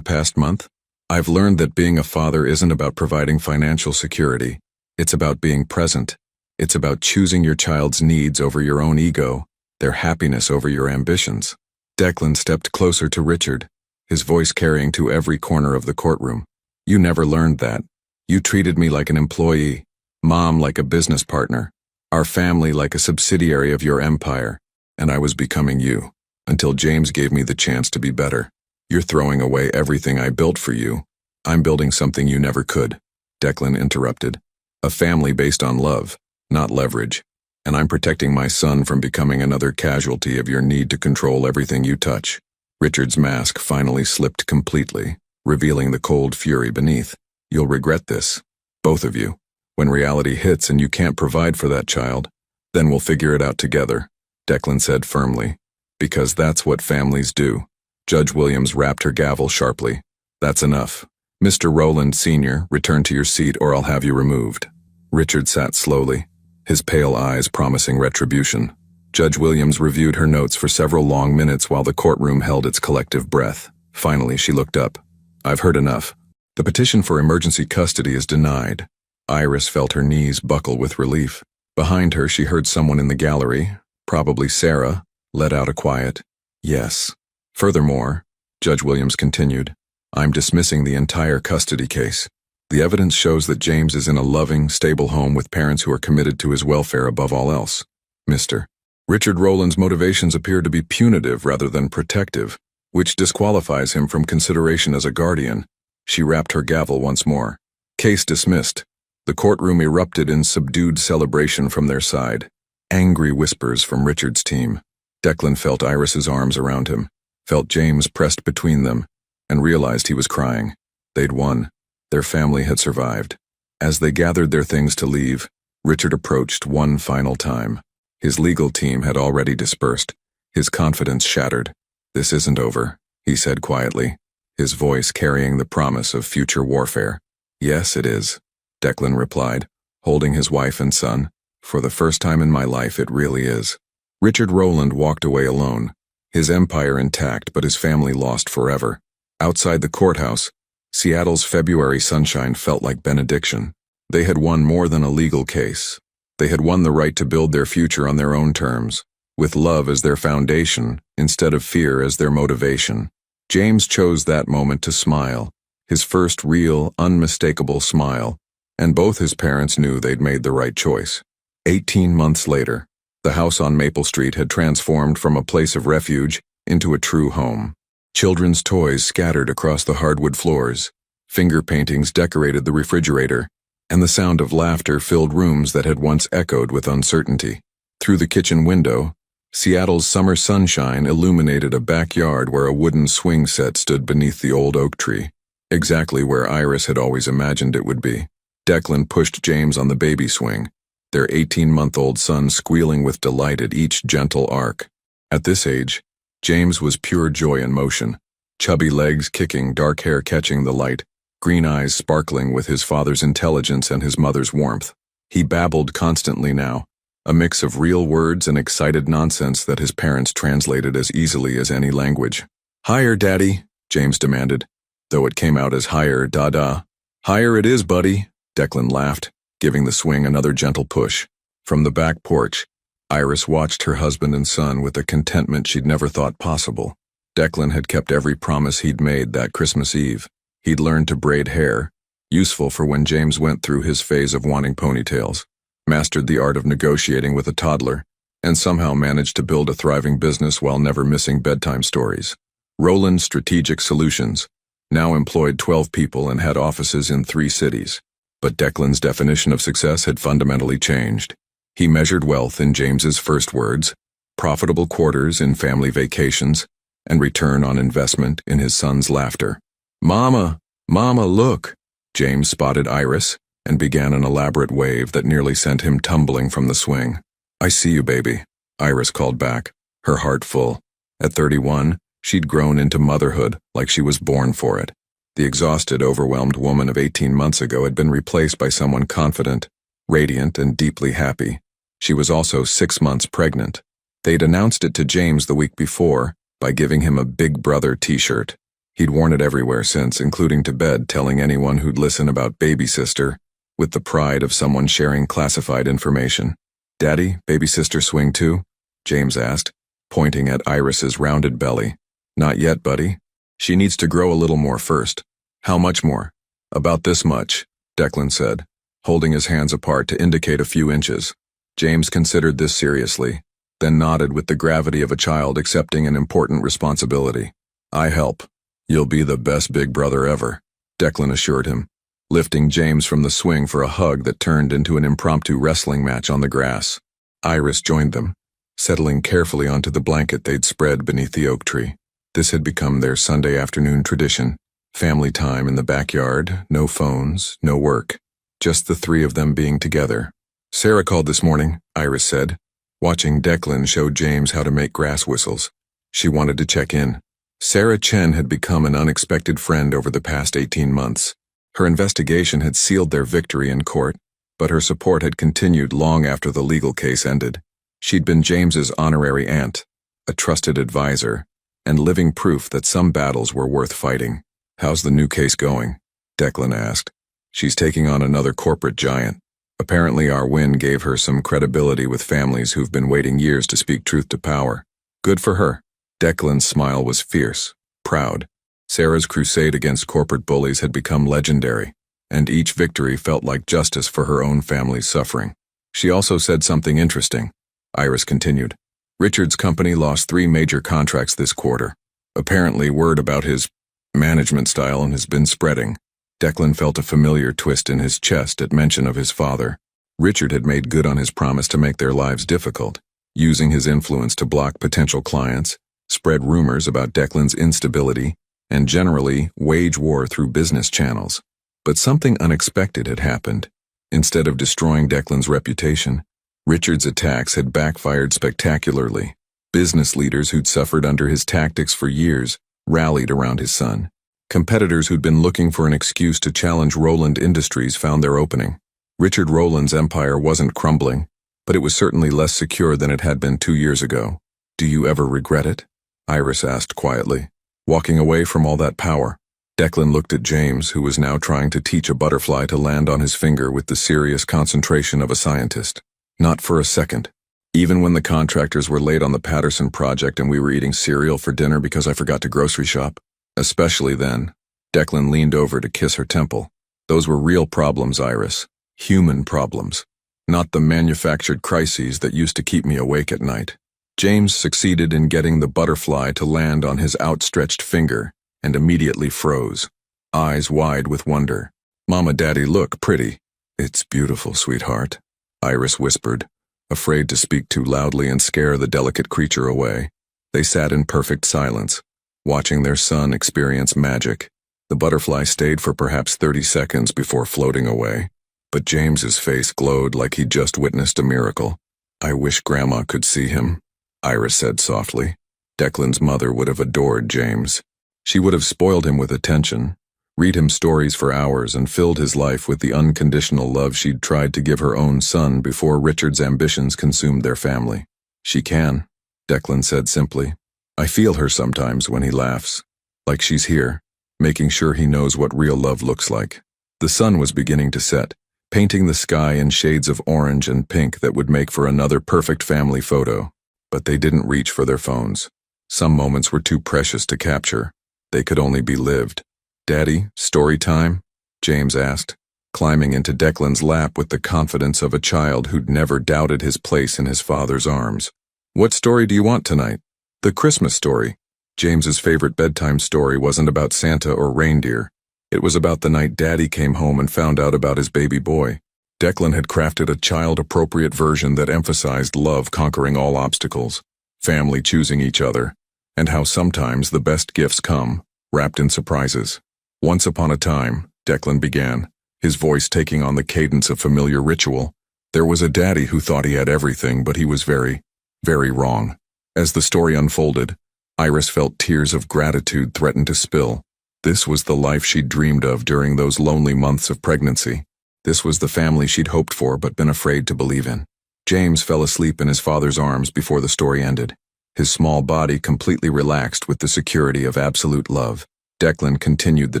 past month? I've learned that being a father isn't about providing financial security. It's about being present. It's about choosing your child's needs over your own ego, their happiness over your ambitions. Declan stepped closer to Richard, his voice carrying to every corner of the courtroom. You never learned that. You treated me like an employee, Mom like a business partner, our family like a subsidiary of your empire, and I was becoming you, until James gave me the chance to be better. You're throwing away everything I built for you. I'm building something you never could. Declan interrupted. A family based on love, not leverage. And I'm protecting my son from becoming another casualty of your need to control everything you touch. Richard's mask finally slipped completely, revealing the cold fury beneath. You'll regret this, both of you. When reality hits and you can't provide for that child, then we'll figure it out together, Declan said firmly. Because that's what families do. Judge Williams rapped her gavel sharply. That's enough. Mr. Rowland, Sr., return to your seat or I'll have you removed. Richard sat slowly, his pale eyes promising retribution. Judge Williams reviewed her notes for several long minutes while the courtroom held its collective breath. Finally, she looked up. I've heard enough. The petition for emergency custody is denied. Iris felt her knees buckle with relief. Behind her, she heard someone in the gallery, probably Sarah, let out a quiet, yes. Furthermore, Judge Williams continued, I'm dismissing the entire custody case. The evidence shows that James is in a loving, stable home with parents who are committed to his welfare above all else. Mr. Richard Rowland's motivations appear to be punitive rather than protective, which disqualifies him from consideration as a guardian. She rapped her gavel once more. Case dismissed. The courtroom erupted in subdued celebration from their side. Angry whispers from Richard's team. Declan felt Iris's arms around him, felt James pressed between them, and realized he was crying. They'd won. Their family had survived. As they gathered their things to leave, Richard approached one final time. His legal team had already dispersed, his confidence shattered. This isn't over, he said quietly, his voice carrying the promise of future warfare. Yes, it is, Declan replied, holding his wife and son. For the first time in my life, it really is. Richard Rowland walked away alone, his empire intact but his family lost forever. Outside the courthouse, Seattle's February sunshine felt like benediction. They had won more than a legal case. They had won the right to build their future on their own terms, with love as their foundation instead of fear as their motivation. James chose that moment to smile, his first real, unmistakable smile, and both his parents knew they'd made the right choice. 18 months later, the house on Maple Street had transformed from a place of refuge into a true home. Children's toys scattered across the hardwood floors, finger paintings decorated the refrigerator, and the sound of laughter filled rooms that had once echoed with uncertainty. Through the kitchen window, Seattle's summer sunshine illuminated a backyard where a wooden swing set stood beneath the old oak tree, exactly where Iris had always imagined it would be. Declan pushed James on the baby swing, their 18-month-old son squealing with delight at each gentle arc. At this age, James was pure joy in motion, chubby legs kicking, dark hair catching the light, green eyes sparkling with his father's intelligence and his mother's warmth. He babbled constantly now, a mix of real words and excited nonsense that his parents translated as easily as any language. "Higher, Daddy," James demanded, though it came out as "higher, Dada." "Higher it is, buddy," Declan laughed, giving the swing another gentle push. From the back porch, Iris watched her husband and son with a contentment she'd never thought possible. Declan had kept every promise he'd made that Christmas Eve. He'd learned to braid hair, useful for when James went through his phase of wanting ponytails, mastered the art of negotiating with a toddler, and somehow managed to build a thriving business while never missing bedtime stories. Rowland Strategic Solutions now employed 12 people and had offices in 3 cities. But Declan's definition of success had fundamentally changed. He measured wealth in James's first words, profitable quarters in family vacations, and return on investment in his son's laughter. "Mama, Mama, look!" James spotted Iris and began an elaborate wave that nearly sent him tumbling from the swing. "I see you, baby," Iris called back, her heart full. At 31, she'd grown into motherhood like she was born for it. The exhausted, overwhelmed woman of 18 months ago had been replaced by someone confident, radiant, and deeply happy. She was also 6 months pregnant. They'd announced it to James the week before by giving him a Big Brother t-shirt. He'd worn it everywhere since, including to bed, telling anyone who'd listen about baby sister, with the pride of someone sharing classified information. "Daddy, baby sister swing too?" James asked, pointing at Iris's rounded belly. "Not yet, buddy. She needs to grow a little more first." "How much more?" "About this much," Declan said, holding his hands apart to indicate a few inches. James considered this seriously, then nodded with the gravity of a child accepting an important responsibility. "I help. You'll be the best big brother ever," Declan assured him, lifting James from the swing for a hug that turned into an impromptu wrestling match on the grass. Iris joined them, settling carefully onto the blanket they'd spread beneath the oak tree. This had become their Sunday afternoon tradition, family time in the backyard, no phones, no work, just the 3 of them being together. "Sarah called this morning," Iris said, watching Declan show James how to make grass whistles. She wanted to check in. Sarah Chen had become an unexpected friend over the past 18 months. Her investigation had sealed their victory in court, but her support had continued long after the legal case ended. She'd been James's honorary aunt, a trusted advisor, and living proof that some battles were worth fighting. "How's the new case going?" Declan asked. "She's taking on another corporate giant. Apparently our win gave her some credibility with families who've been waiting years to speak truth to power. Good for her." Declan's smile was fierce, proud. Sarah's crusade against corporate bullies had become legendary, and each victory felt like justice for her own family's suffering. "She also said something interesting," Iris continued. "Richard's company lost 3 major contracts this quarter. Apparently word about his management style has been spreading." Declan felt a familiar twist in his chest at mention of his father. Richard had made good on his promise to make their lives difficult, using his influence to block potential clients, spread rumors about Declan's instability, and generally wage war through business channels. But something unexpected had happened. Instead of destroying Declan's reputation, Richard's attacks had backfired spectacularly. Business leaders who'd suffered under his tactics for years rallied around his son. Competitors who'd been looking for an excuse to challenge Roland Industries found their opening. Richard Roland's empire wasn't crumbling, but it was certainly less secure than it had been 2 years ago. "Do you ever regret it?" Iris asked quietly. "Walking away from all that power?" Declan looked at James, who was now trying to teach a butterfly to land on his finger with the serious concentration of a scientist. "Not for a second. Even when the contractors were late on the Patterson project and we were eating cereal for dinner because I forgot to grocery shop. Especially then." Declan leaned over to kiss her temple. "Those were real problems, Iris. Human problems. Not the manufactured crises that used to keep me awake at night." James succeeded in getting the butterfly to land on his outstretched finger and immediately froze, eyes wide with wonder. "Mama, Daddy, look, pretty." "It's beautiful, sweetheart," Iris whispered, afraid to speak too loudly and scare the delicate creature away. They sat in perfect silence, watching their son experience magic. The butterfly stayed for perhaps 30 seconds before floating away, but James's face glowed like he'd just witnessed a miracle. "I wish Grandma could see him," Iris said softly. Declan's mother would have adored James. She would have spoiled him with attention, read him stories for hours, and filled his life with the unconditional love she'd tried to give her own son before Richard's ambitions consumed their family. "She can," Declan said simply. "I feel her sometimes when he laughs, like she's here, making sure he knows what real love looks like." The sun was beginning to set, painting the sky in shades of orange and pink that would make for another perfect family photo. But they didn't reach for their phones. Some moments were too precious to capture. They could only be lived. "Daddy, story time?" James asked, climbing into Declan's lap with the confidence of a child who'd never doubted his place in his father's arms. "What story do you want tonight?" "The Christmas story." James's favorite bedtime story wasn't about Santa or reindeer. It was about the night Daddy came home and found out about his baby boy. Declan had crafted a child-appropriate version that emphasized love conquering all obstacles, family choosing each other, and how sometimes the best gifts come, wrapped in surprises. "Once upon a time," Declan began, his voice taking on the cadence of familiar ritual, "there was a daddy who thought he had everything, but he was very, very wrong." As the story unfolded, Iris felt tears of gratitude threaten to spill. This was the life she'd dreamed of during those lonely months of pregnancy. This was the family she'd hoped for but been afraid to believe in. James fell asleep in his father's arms before the story ended, his small body completely relaxed with the security of absolute love. Declan continued the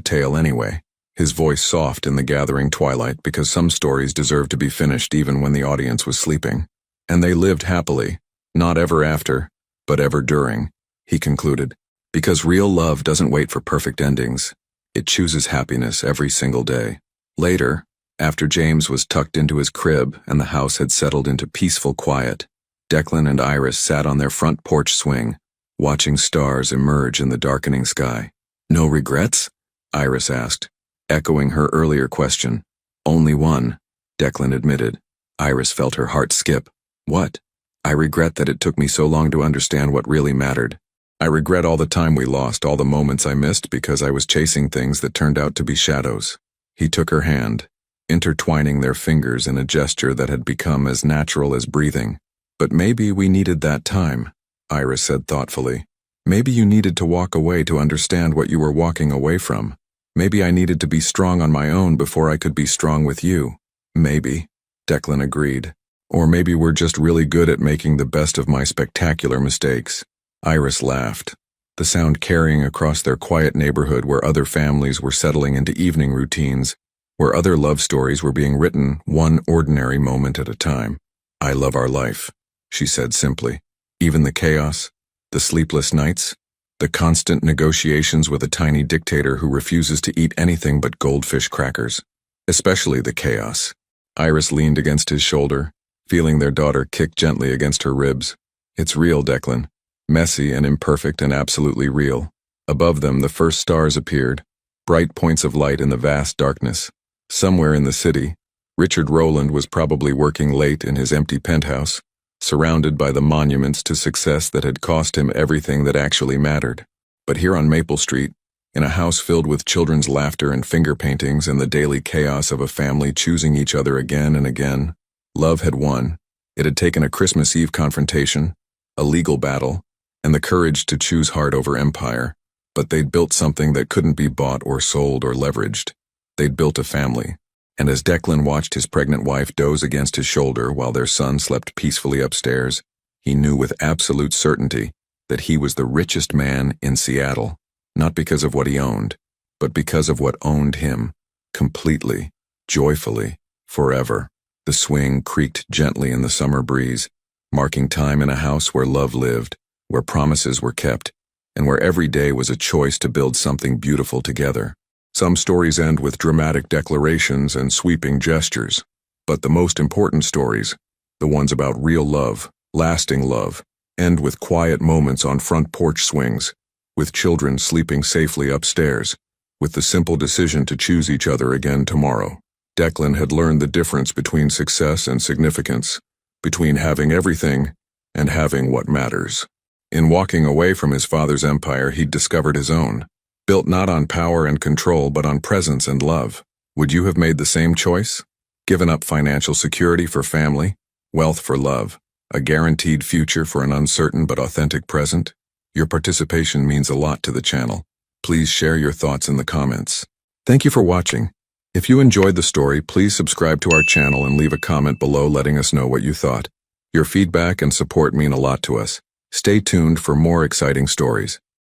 tale anyway, his voice soft in the gathering twilight because some stories deserve to be finished even when the audience was sleeping. "And they lived happily, not ever after, but ever during," he concluded. "Because real love doesn't wait for perfect endings. It chooses happiness every single day." Later, after James was tucked into his crib and the house had settled into peaceful quiet, Declan and Iris sat on their front porch swing, watching stars emerge in the darkening sky. "No regrets?" Iris asked, echoing her earlier question. "Only one," Declan admitted. Iris felt her heart skip. "What?" "I regret that it took me so long to understand what really mattered. I regret all the time we lost, all the moments I missed because I was chasing things that turned out to be shadows." He took her hand, intertwining their fingers in a gesture that had become as natural as breathing. "But maybe we needed that time," Iris said thoughtfully. "Maybe you needed to walk away to understand what you were walking away from. Maybe I needed to be strong on my own before I could be strong with you." "Maybe," Declan agreed. "Or maybe we're just really good at making the best of my spectacular mistakes." Iris laughed, the sound carrying across their quiet neighborhood where other families were settling into evening routines, where other love stories were being written one ordinary moment at a time. "I love our life," she said simply. "Even the chaos, the sleepless nights, the constant negotiations with a tiny dictator who refuses to eat anything but goldfish crackers. Especially the chaos." Iris leaned against his shoulder, feeling their daughter kick gently against her ribs. "It's real, Declan. Messy and imperfect and absolutely real." Above them, the first stars appeared, bright points of light in the vast darkness. Somewhere in the city, Richard Roland was probably working late in his empty penthouse, surrounded by the monuments to success that had cost him everything that actually mattered. But here on Maple Street, in a house filled with children's laughter and finger paintings and the daily chaos of a family choosing each other again and again, love had won. It had taken a Christmas Eve confrontation, a legal battle, and the courage to choose heart over empire, But they'd built something that couldn't be bought or sold or leveraged. They'd built a family. And as Declan watched his pregnant wife doze against his shoulder while their son slept peacefully upstairs, he knew with absolute certainty that he was the richest man in Seattle, not because of what he owned, but because of what owned him, completely, joyfully, forever. The swing creaked gently in the summer breeze, marking time in a house where love lived, where promises were kept, and where every day was a choice to build something beautiful together. Some stories end with dramatic declarations and sweeping gestures, but the most important stories, the ones about real love, lasting love, end with quiet moments on front porch swings, with children sleeping safely upstairs, with the simple decision to choose each other again tomorrow. Declan had learned the difference between success and significance, between having everything and having what matters. In walking away from his father's empire, he'd discovered his own, built not on power and control but on presence and love. Would you have made the same choice? Given up financial security for family, wealth for love, a guaranteed future for an uncertain but authentic present? Your participation means a lot to the channel. Please share your thoughts in the comments. Thank you for watching. If you enjoyed the story, please subscribe to our channel and leave a comment below letting us know what you thought. Your feedback and support mean a lot to us. Stay tuned for more exciting stories.